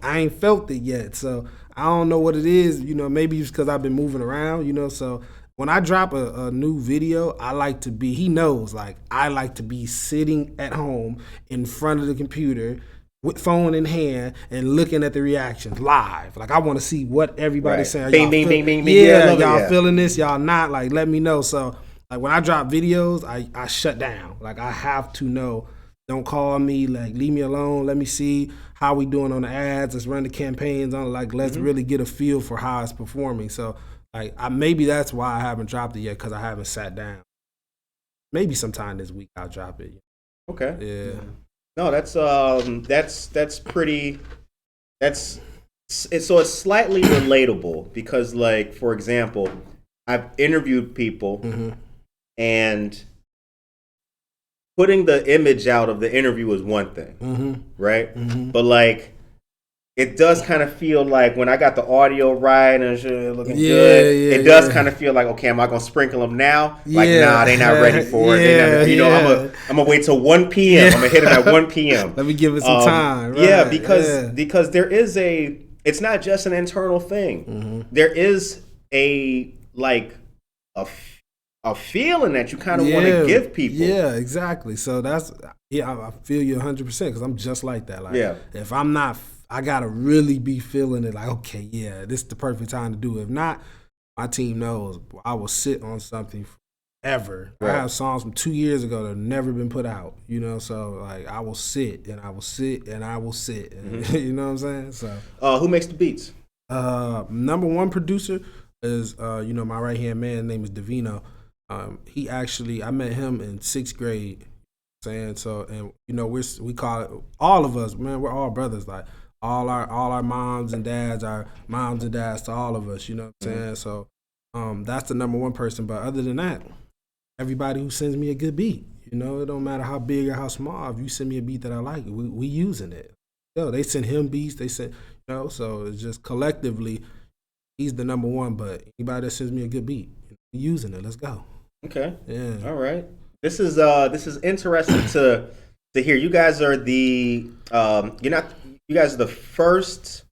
I ain't felt it yet. So I don't know what it is, maybe it's because I've been moving around, so when I drop a new video, I like to be, he knows, like, I like to be sitting at home in front of the computer with phone in hand and looking at the reactions live. Like, I want to see what everybody's saying. Bing, bing, bing, bing, bing. Yeah, y'all y'all feeling this, y'all not. Like, let me know. So, like, when I drop videos, I shut down. Like, I have to know. Don't call me. Like, leave me alone. Let me see how we doing on the ads. Let's run the campaigns on. Like, let's really get a feel for how it's performing. So, like, maybe that's why I haven't dropped it yet, because I haven't sat down. Maybe sometime this week I'll drop it. Okay. Yeah. No, that's pretty. So it's slightly relatable because, like, for example, I've interviewed people and putting the image out of the interview is one thing, right? But, like, it does kind of feel like when I got the audio right and shit looking good, it does kind of feel like, okay, am I gonna sprinkle them now? Like, nah, they not ready for it. I'm gonna wait till 1 p.m. I'm gonna hit it at 1 p.m. Let me give it some time. Right. Yeah, because there is it's not just an internal thing. There is a feeling that you kind of want to give people. Yeah, exactly. So I feel you 100% because I'm just like that. Like, if I'm not, I gotta really be feeling it. Like, okay, yeah, this is the perfect time to do it. If not, my team knows I will sit on something forever. Right. I have songs from 2 years ago that have never been put out. So, like, I will sit and I will sit and I will sit. You know what I'm saying? So, who makes the beats? Number one producer is my right hand man. His name is Davino. He actually, I met him in 6th grade. So, and we call it, all of us, man, we're all brothers. Like, all our moms and dads are moms and dads to all of us. You know what I'm saying? So, that's the number one person. But other than that, everybody who sends me a good beat, it don't matter how big or how small. If you send me a beat that I like, we using it. They send him beats. They send, so it's just collectively, he's the number one. But anybody that sends me a good beat, we using it. Let's go. Okay. Yeah. All right. This is interesting to hear. You guys are you guys are the first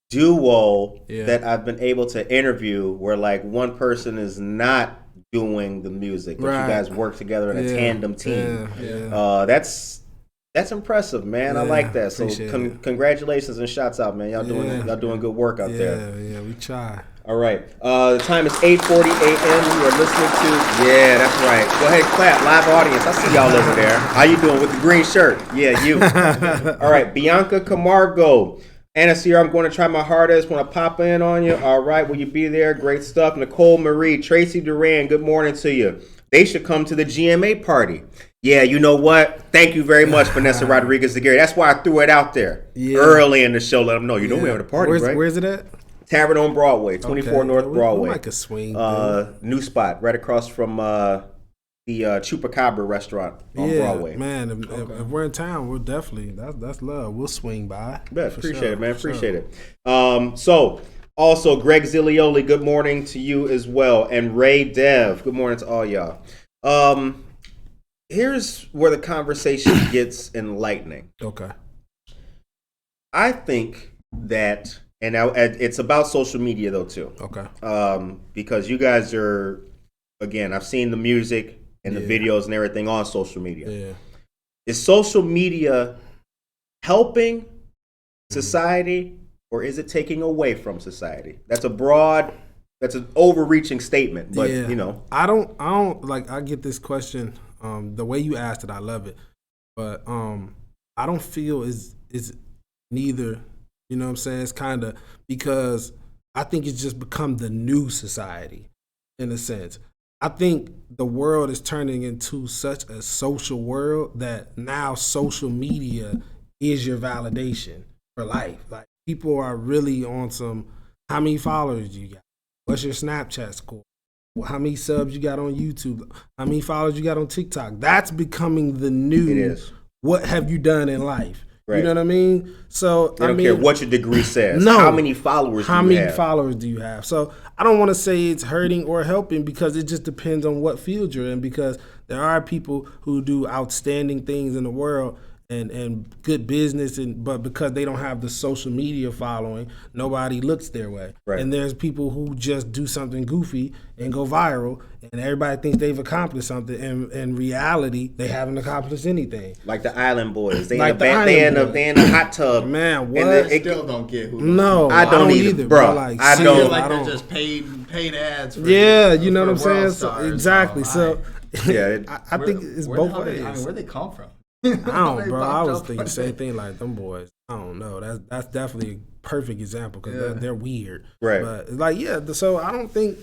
duo that I've been able to interview where, like, one person is not doing the music, but you guys work together in a tandem team. That's impressive, man. I like that. So congratulations and shouts out, man. Y'all doing good work out there. Yeah, we try. All right. The time is 8:40 a.m. You are listening to. Yeah, that's right. Go ahead, clap. Live audience. I see y'all over there. How you doing with the green shirt? Yeah, you. All right. Bianca Camargo. Anasir, I'm going to try my hardest. Want to pop in on you? All right. Will you be there? Great stuff. Nicole Marie. Tracy Duran. Good morning to you. They should come to the GMA party. Yeah, you know what? Thank you very much, Vanessa Rodriguez Aguirre. That's why I threw it out there early in the show. Let them know. You know we having a party, right? Where's it at? Tavern on Broadway, 24 North Broadway. Like a swing. New spot, right across from the Chupacabra restaurant on Broadway. Man, if we're in town, we'll definitely, that's love. We'll swing by. Yeah, appreciate it, man. Appreciate it. So, also, Greg Zilioli, good morning to you as well. And Ray Dev, good morning to all y'all. Here's where the conversation gets enlightening. Okay. I think that, and it's about social media though too. Okay. Because you guys are, again, I've seen the music and the videos and everything on social media. Yeah. Is social media helping society or is it taking away from society? That's an overreaching statement, but you know. I don't like, I get this question. The way you asked it, I love it, but I don't feel is neither. You know what I'm saying? It's kind of because I think it's just become the new society, in a sense. I think the world is turning into such a social world that now social media is your validation for life. Like people are really on some. How many followers you got? What's your Snapchat score? How many subs you got on YouTube? How many followers you got on TikTok? That's becoming the new. It is. What have you done in life? Right. You know what I mean? So they don't care what your degree says. No. How many followers do you have? So I don't want to say it's hurting or helping because it just depends on what field you're in, because there are people who do outstanding things in the world and good business, but because they don't have the social media following, nobody looks their way. Right. And there's people who just do something goofy and go viral, and everybody thinks they've accomplished something. And in reality, they haven't accomplished anything. Like the Island Boys, they Like in a hot tub. Man, what? I still don't get who. No, I don't either, bro. Like, I I don't. feel like they're just paid ads. For, you know what I'm saying? world So, stars, exactly. So, Yeah, I think it's both ways. Where they come from? I don't, bro. I was thinking the same thing. Like them boys, I don't know. That's definitely a perfect example because they're weird. Right. But it's like, so I don't think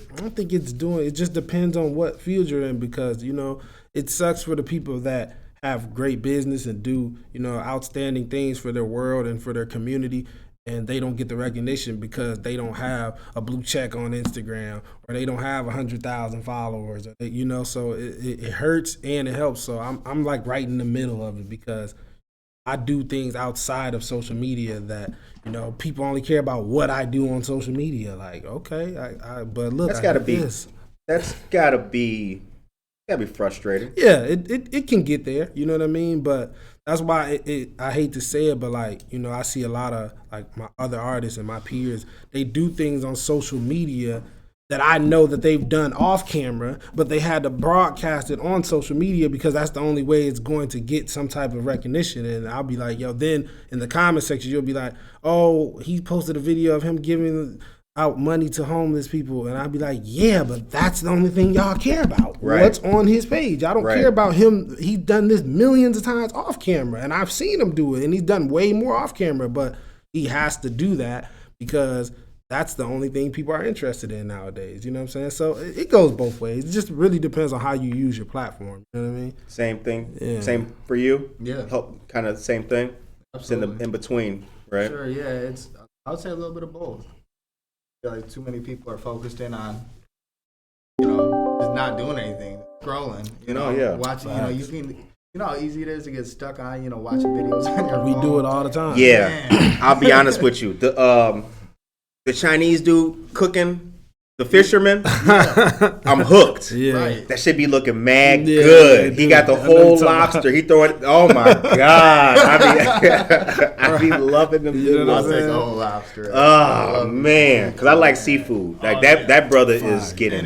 it's doing. It just depends on what field you're in, because you know it sucks for the people that have great business and do outstanding things for their world and for their community, and they don't get the recognition because they don't have a blue check on Instagram or they don't have 100,000 followers. So it hurts and it helps. So I'm like right in the middle of it because I do things outside of social media that people only care about what I do on social media. Like, okay, but look, that's gotta be frustrating. Yeah, it can get there. You know what I mean? But that's why I hate to say it, but like, I see a lot of like my other artists and my peers, they do things on social media that I know that they've done off camera, but they had to broadcast it on social media because that's the only way it's going to get some type of recognition. And I'll be like, then in the comment section, you'll be like, oh, he posted a video of him giving out money to homeless people, and I'd be like, yeah, but that's the only thing y'all care about. Right. What's on his page? I don't care about him. He's done this millions of times off camera, and I've seen him do it, and he's done way more off camera, but he has to do that because that's the only thing people are interested in nowadays. You know what I'm saying? So it goes both ways. It just really depends on how you use your platform. You know what I mean? Same thing. Yeah. Same for you? Yeah. Kind of same thing? Absolutely. It's in between, right? Sure, yeah. I would say a little bit of both. I feel like too many people are focused in on, just not doing anything, scrolling, watching, you know how easy it is to get stuck on, watching videos on your phone. We do it all the time. Yeah. Man. I'll be honest with you. The Chinese dude cooking the fisherman, I'm hooked. Yeah. Right. That should be looking mad good. He got the whole lobster. He throw it. Oh my god! I be loving them. I'll take a whole lobster. Oh man, because I like seafood. Like that brother is getting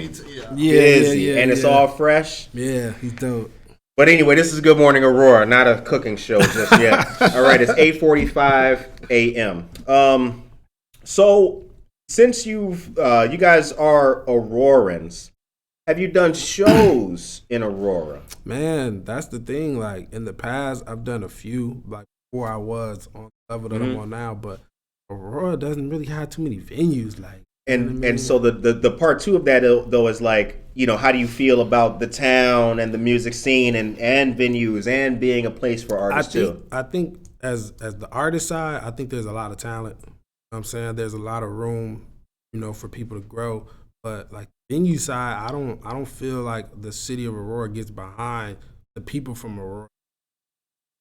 busy, and it's all fresh. Yeah, he's dope. But anyway, this is Good Morning Aurora, not a cooking show just yet. All right, it's 8:45 a.m. So since you guys are Aurorans, have you done shows in Aurora? Man, that's the thing. Like in the past, I've done a few. Like before, I was on the level that I'm on now, but Aurora doesn't really have too many venues. Like, and so the part two of that though is like how do you feel about the town and the music scene and venues and being a place for artists too? I think as the artist side, I think there's a lot of talent. You know what I'm saying? There's a lot of room, for people to grow. But like venue side, I don't feel like the city of Aurora gets behind the people from Aurora.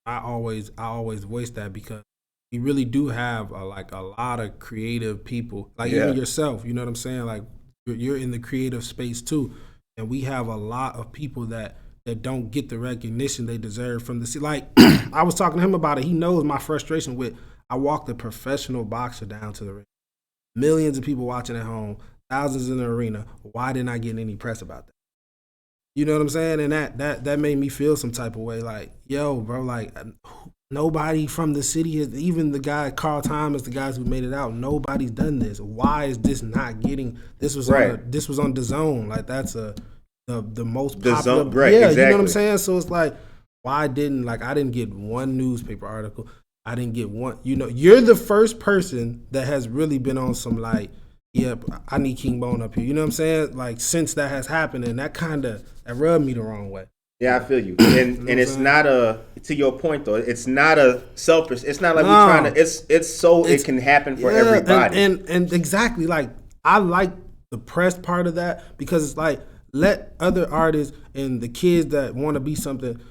I always voice that because we really do have a lot of creative people, like even yourself. You know what I'm saying? Like you're in the creative space too, and we have a lot of people that don't get the recognition they deserve from the city. Like I was talking to him about it. He knows my frustration with. I walked a professional boxer down to the ring, millions of people watching at home, thousands in the arena. Why didn't I get any press about that? You know what I'm saying? And that made me feel some type of way. Like, yo, bro, like nobody from the city has, even the guy Carl Thomas, the guys who made it out. Nobody's done this. Why is this not getting? This was on the Zone. Like that's the most popular. Zone, right? Yeah, exactly. You know what I'm saying? So it's like, why didn't I didn't get one newspaper article. I didn't get one. You're the first person that has really been on some like, yeah, I need King Bone up here. You know what I'm saying? Like since that has happened, and that rubbed me the wrong way. Yeah, I feel you. And it's not to your point though, it's not a selfish. It's not like we're trying to. It can happen for everybody. And exactly, like I like the press part of that because it's like let other artists and the kids that want to be something.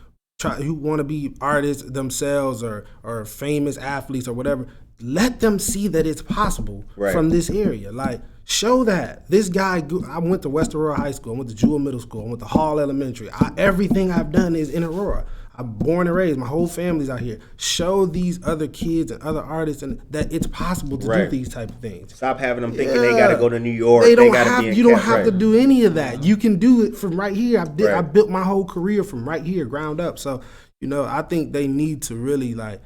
Who want to be artists themselves or famous athletes or whatever, let them see that it's possible from this area. Like, show that. This guy, I went to West Aurora High School, I went to Jewel Middle School, I went to Hall Elementary. Everything I've done is in Aurora. I'm born and raised. My whole family's out here. Show these other kids and other artists and that it's possible to do these type of things. Stop having them thinking they got to go to New York. You don't have to do any of that. You can do it from right here. I built my whole career from right here, ground up. So, I think they need to really like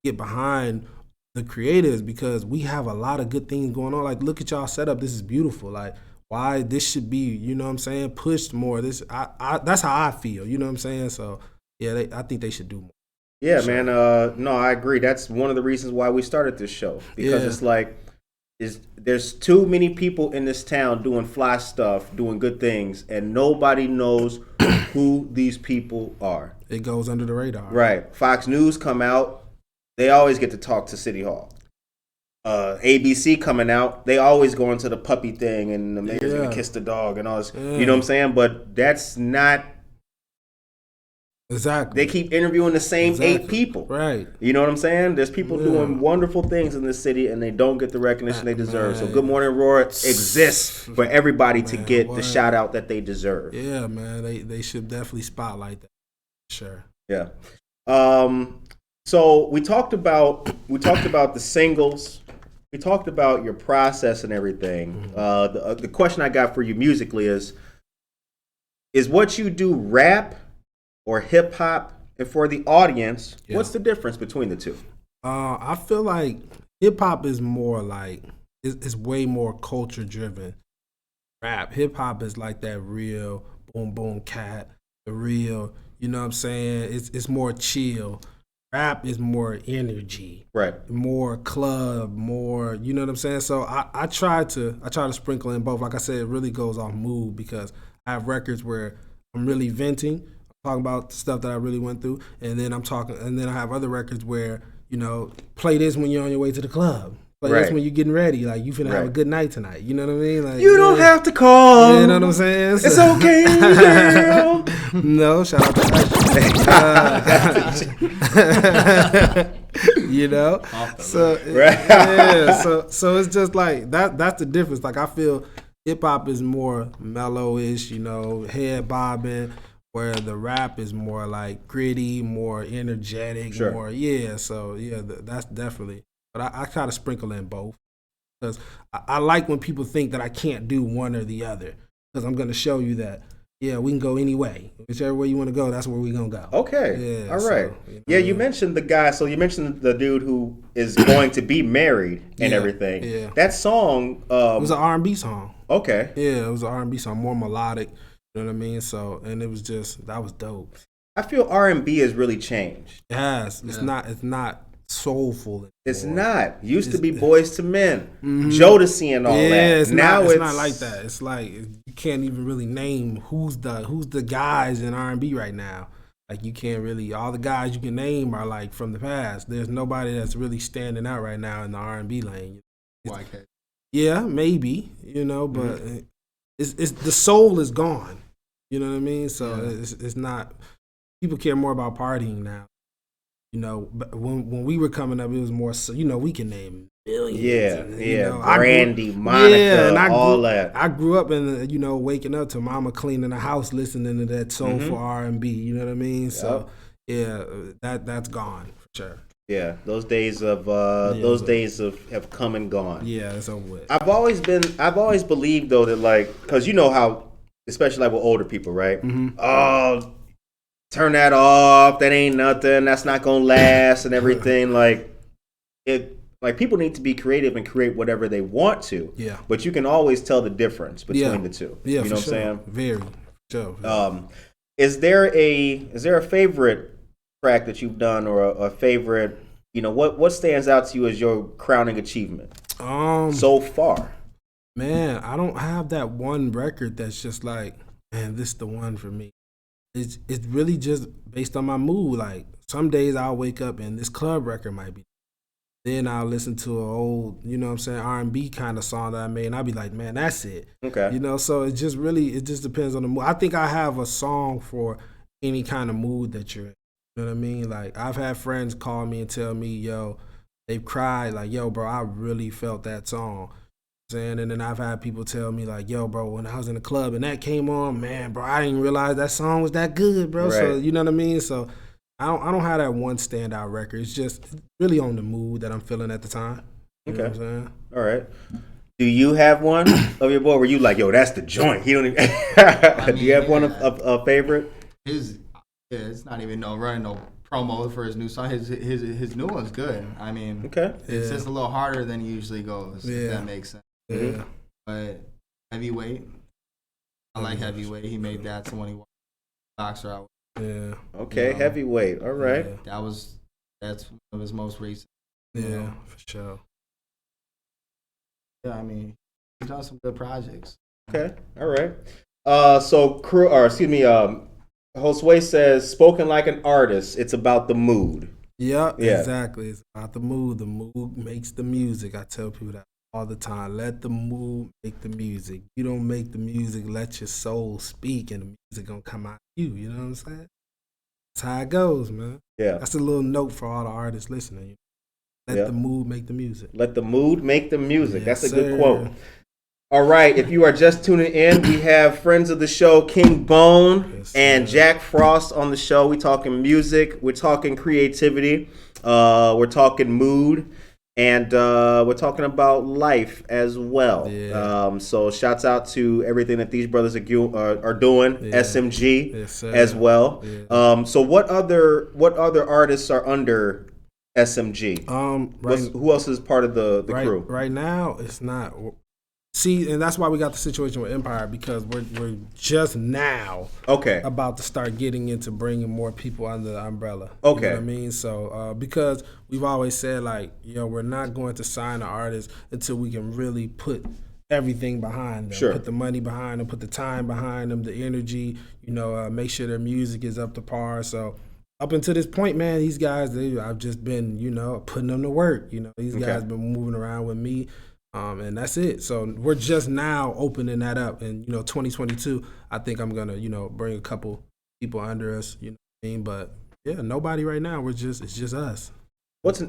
get behind the creators because we have a lot of good things going on. Like, look at y'all setup. This is beautiful. Like, why this should be, pushed more. This that's how I feel. You know what I'm saying? So. Yeah, I think they should do more. Yeah, man. No, I agree. That's one of the reasons why we started this show because it's like, there's too many people in this town doing fly stuff, doing good things, and nobody knows who these people are. It goes under the radar. Right. Fox News come out, they always get to talk to City Hall. ABC coming out, they always go into the puppy thing and the mayor's gonna kiss the dog and all this. Yeah. You know what I'm saying? But that's not. Exactly. They keep interviewing the same 8 people. Right. You know what I'm saying? There's people doing wonderful things in this city and they don't get the recognition they deserve. So Good Morning Aurora exists for everybody to get the shout out that they deserve. Yeah, man. They should definitely spotlight that. Sure. Yeah. So we talked about the singles. We talked about your process and everything. The question I got for you musically is what you do rap or hip hop? And for the audience, what's the difference between the two? I feel like hip hop is more like it's way more culture driven. Hip hop is like that real boom boom cat, the real. You know what I'm saying? It's more chill. Rap is more energy, right? More club, more. You know what I'm saying? So I try to sprinkle in both. Like I said, it really goes off mood because I have records where I'm really venting. Talking about the stuff that I really went through, and then I have other records where, play this when you're on your way to the club. Play this when you're getting ready, like you finna have a good night tonight. You know what I mean? Like you don't have to call. You know what I'm saying? It's okay, girl. No, shout out to that. So it's just like that. That's the difference. Like I feel hip hop is more mellowish, head bobbing. Where the rap is more like gritty, more energetic, more So that's definitely. But I try to sprinkle in both because I like when people think that I can't do one or the other because I'm going to show you that we can go any way, whichever way you want to go. That's where we gonna go. Okay, all right. You mentioned the guy. So you mentioned the dude who is going to be married and everything. Yeah, that song. It was an R&B song. Okay. Yeah, it was an R&B song, more melodic. You know what I mean? So, and it was that was dope. I feel R&B has really changed. It has. It's not soulful. It's anymore. not. Used to be Boys to Men, Jodeci and all that. It's now it's not like that. It's like you can't even really name who's the guys in R&B right now. Like you can't really. All the guys you can name are like from the past. There's nobody that's really standing out right now in the R&B lane. Yeah, maybe, but it's the soul is gone. You know what I mean? So it's not. People care more about partying now. But when we were coming up, it was more. So, we can name millions. Brandy, Monica, all that. I grew up in waking up to mama cleaning the house, listening to that soulful R&B. You know what I mean? So that's gone for sure. Yeah, those days have come and gone. Yeah, it's over with. I've always believed though that because you know how, especially with older people, right? Oh, turn that off. That ain't nothing. That's not gonna last and everything. People need to be creative and create whatever they want to. Yeah. But you can always tell the difference between the two. Yeah, you know what I'm saying? Very. Sure. Is there a favorite track that you've done or a favorite? What stands out to you as your crowning achievement so far? Man, I don't have that one record that's just like, man, this is the one for me. It's really just based on my mood. Like some days I'll wake up and this club record might be. Then I'll listen to an old, R&B kind of song that I made, and I'll be like, man, that's it. Okay. So it just depends on the mood. I think I have a song for any kind of mood that you're in. You know what I mean? Like I've had friends call me and tell me, yo, they've cried, like, yo, bro, I really felt that song. And then I've had people tell me like, yo, bro, when I was in the club and that came on, man, bro, I didn't realize that song was that good, bro. Right. So you know what I mean? So I don't have that one standout record. It's just really on the mood that I'm feeling at the time. You know what I'm saying? All right. Do you have one of your boy where you like, yo, that's the joint? He don't even Do you have one of a favorite? It's not even running no promo for his new song. His new one's good. I mean, it's just a little harder than it usually goes. If that makes sense. Yeah. But Heavyweight, I like Heavyweight. He made that so when he walked boxer out. Yeah. Okay, Heavyweight. All right. Yeah. That's one of his most recent. Yeah, for sure. Yeah, I mean, he's done some good projects. Okay. All right. Josue says, spoken like an artist, it's about the mood. Yeah, exactly. It's about the mood. The mood makes the music. I tell people that all the time. Let the mood make the music. You don't make the music, let your soul speak, and the music gonna come out of you. You know what I'm saying? That's how it goes, man. Yeah. That's a little note for all the artists listening. Let the mood make the music. Let the mood make the music. That's a good quote. All right, if you are just tuning in, we have friends of the show, King Bone and Jack Frost on the show. We're talking music, we're talking creativity, we're talking mood, and we're talking about life as well. Yeah. So shouts out to everything that these brothers are doing, SMG as well. Yeah. So what other artists are under SMG? Who else is part of the crew? Right now, it's not. See, and that's why we got the situation with Empire, because we're just now about to start getting into bringing more people under the umbrella. Okay. You know what I mean? So because we've always said, like, we're not going to sign an artist until we can really put everything behind them. Sure. Put the money behind them, put the time behind them, the energy, make sure their music is up to par. So up until this point, man, these guys, I've just been, putting them to work. These guys been moving around with me. And that's it. So we're just now opening that up. And, 2022, I think I'm going to, bring a couple people under us, you know what I mean? But, yeah, nobody right now. It's just us. What's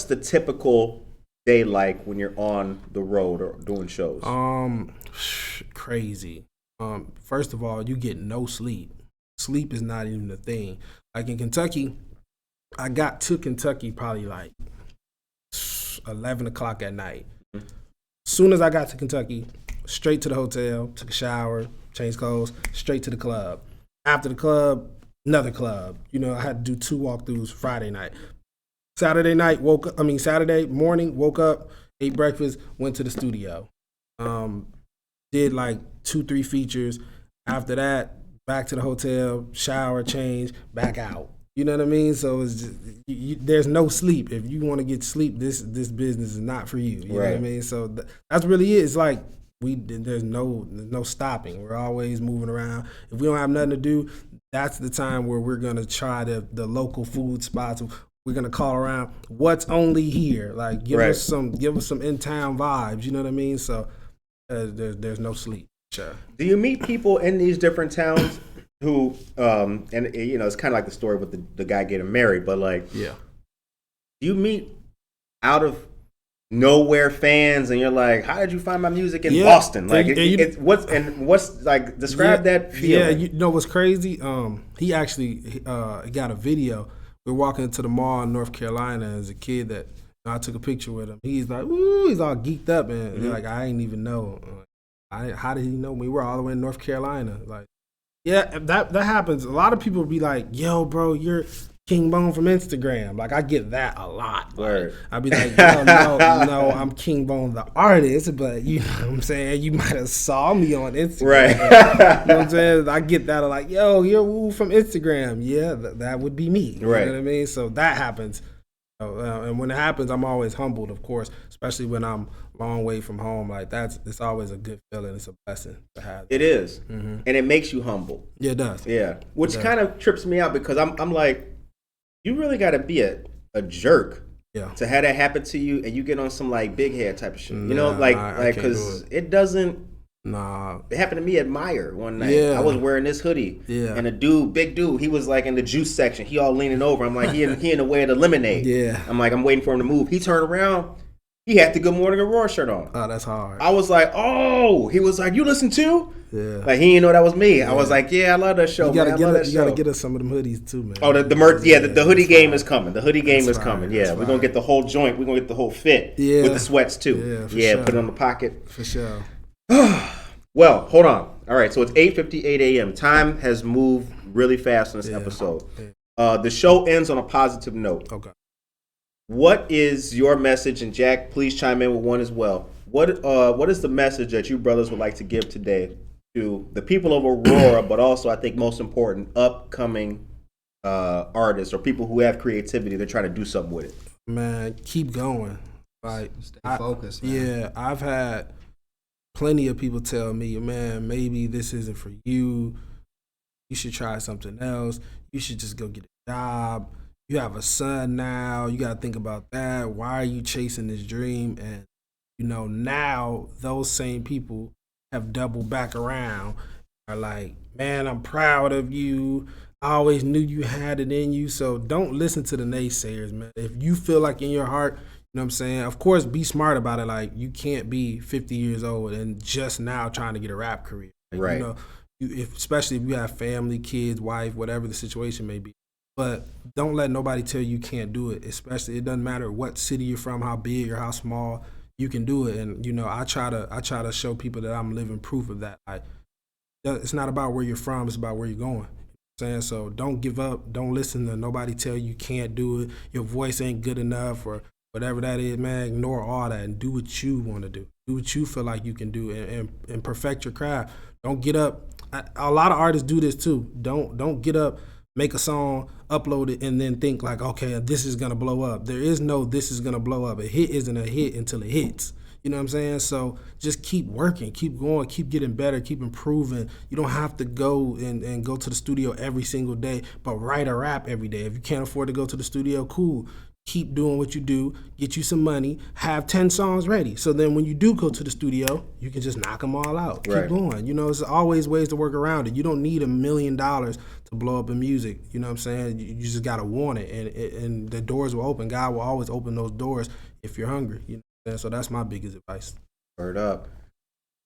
the typical day like when you're on the road or doing shows? Crazy. First of all, you get no sleep. Sleep is not even a thing. Like in Kentucky, I got to Kentucky probably like 11 o'clock at night. Soon as I got to Kentucky, straight to the hotel, took a shower, changed clothes, straight to the club. After the club, another club. I had to do 2 walkthroughs Friday night. Saturday morning, woke up, ate breakfast, went to the studio. Did like 2-3 features. After that, back to the hotel, shower, change, back out. You know what I mean? So it's just, there's no sleep. If you want to get sleep, this business is not for you. You know what I mean? So that's really it. It's like there's no stopping. We're always moving around. If we don't have nothing to do, that's the time where we're gonna try the local food spots. We're gonna call around. What's only here? Like give us some in town vibes. You know what I mean? So there's no sleep. Sure. Do you meet people in these different towns who, and you know, it's kind of like the story with the guy getting married, but like, do you meet out of nowhere fans and you're like, how did you find my music in Boston? Like, what's like, describe that feeling. Yeah, you know what's crazy? He actually got a video. We're walking into the mall in North Carolina as a kid that I took a picture with him. He's like, ooh, he's all geeked up, and like, I ain't even know. How did he know me? We're all the way in North Carolina. Like, yeah, that happens. A lot of people be like, yo, bro, you're King Bone from Instagram. Like, I get that a lot. Like, I'd be like, yo, no, I'm King Bone the artist, but you know what I'm saying? You might have saw me on Instagram. Right. You know what I'm saying? I get that. I'm like, yo, you're from Instagram. Yeah, that would be me. You know what I mean? So that happens. And when it happens, I'm always humbled, of course, especially when I'm a long way from home. Like, it's always a good feeling. It's a blessing to have. It is. Mm-hmm. And it makes you humble. Yeah, it does. Yeah. Which kind of trips me out because I'm like, you really got to be a jerk to have that happen to you and you get on some like big head type of shit. You know, like because it doesn't. Nah. It happened to me at Meyer one night. Yeah. I was wearing this hoodie. Yeah. And a dude, big dude, he was like in the juice section. He all leaning over. I'm like, he in the way of the lemonade. Yeah. I'm like, I'm waiting for him to move. He turned around. He had the Good Morning Aurora shirt on. Oh, that's hard. I was like, oh. He was like, you listen too? Yeah. Like, he didn't know that was me. Yeah. I was like, yeah, I love that show, you gotta get us some of them hoodies too, man. Oh, the merch. Yeah, the hoodie game is coming. The hoodie game is coming. Yeah, we're going to get the whole joint. We're going to get the whole fit with the sweats too. Yeah, sure. Put it on the pocket. For sure. Well, hold on. All right, so it's 8:58 a.m. Time has moved really fast in this episode. Yeah. The show ends on a positive note. Okay. What is your message? And Jack, please chime in with one as well. What is the message that you brothers would like to give today to the people of Aurora, but also, I think most important, upcoming artists or people who have creativity, they're trying to do something with it? Man, keep going. Like, stay focused, man. Yeah, I've had plenty of people tell me, man, maybe this isn't for you. You should try something else. You should just go get a job. You have a son now. You got to think about that. Why are you chasing this dream? And, you know, now those same people have doubled back around. Are like, man, I'm proud of you. I always knew you had it in you. So don't listen to the naysayers, man. If you feel like in your heart, you know what I'm saying? Of course, be smart about it. Like, you can't be 50 years old and just now trying to get a rap career. Like, right. You know, especially if you have family, kids, wife, whatever the situation may be. But don't let nobody tell you can't do it. Especially, it doesn't matter what city you're from, how big or how small, you can do it. And you know, I try to show people that I'm living proof of that. Like, it's not about where you're from; it's about where you're going. You know what I'm saying? So don't give up. Don't listen to nobody tell you can't do it. Your voice ain't good enough or whatever that is, man. Ignore all that and do what you want to do. Do what you feel like you can do and perfect your craft. Don't get up. A lot of artists do this too. Don't get up, make a song, upload it, and then think like, okay, this is gonna blow up. There is no this is gonna blow up. A hit isn't a hit until it hits. You know what I'm saying? So just keep working, keep going, keep getting better, keep improving. You don't have to go and go to the studio every single day, but write a rap every day. If you can't afford to go to the studio, cool. Keep doing what you do, get you some money, have 10 songs ready. So then when you do go to the studio, you can just knock them all out. Right. Keep going. You know, there's always ways to work around it. You don't need $1 million to blow up in music. You know what I'm saying? You just got to want it, and the doors will open. God will always open those doors if you're hungry. You know what I'm saying? So that's my biggest advice. Word up.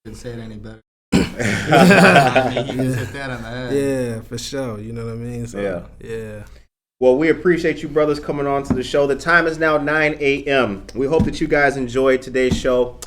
Couldn't say it any better. I mean, you just hit that on the head. Yeah, for sure. You know what I mean? So, yeah. Well, we appreciate you brothers coming on to the show. The time is now 9 a.m. We hope that you guys enjoyed today's show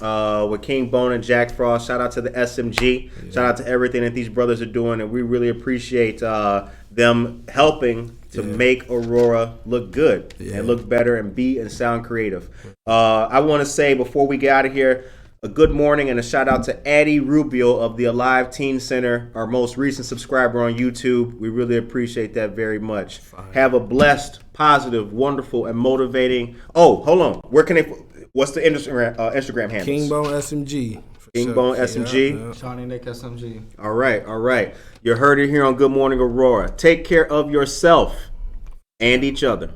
with King Bone and Jack Frost. Shout out to the SMG. Yeah. Shout out to everything that these brothers are doing. And we really appreciate them helping to make Aurora look good and look better and be and sound creative. I want to say before we get out of here, a good morning and a shout out to Addie Rubio of the Alive Teen Center, our most recent subscriber on YouTube. We really appreciate that very much. Have a blessed, positive, wonderful, and motivating. Oh, hold on. Where can they? What's the Instagram handle? Kingbone SMG. Kingbone SMG. Yeah. Johnny Nick SMG. All right. You heard it here on Good Morning Aurora. Take care of yourself and each other.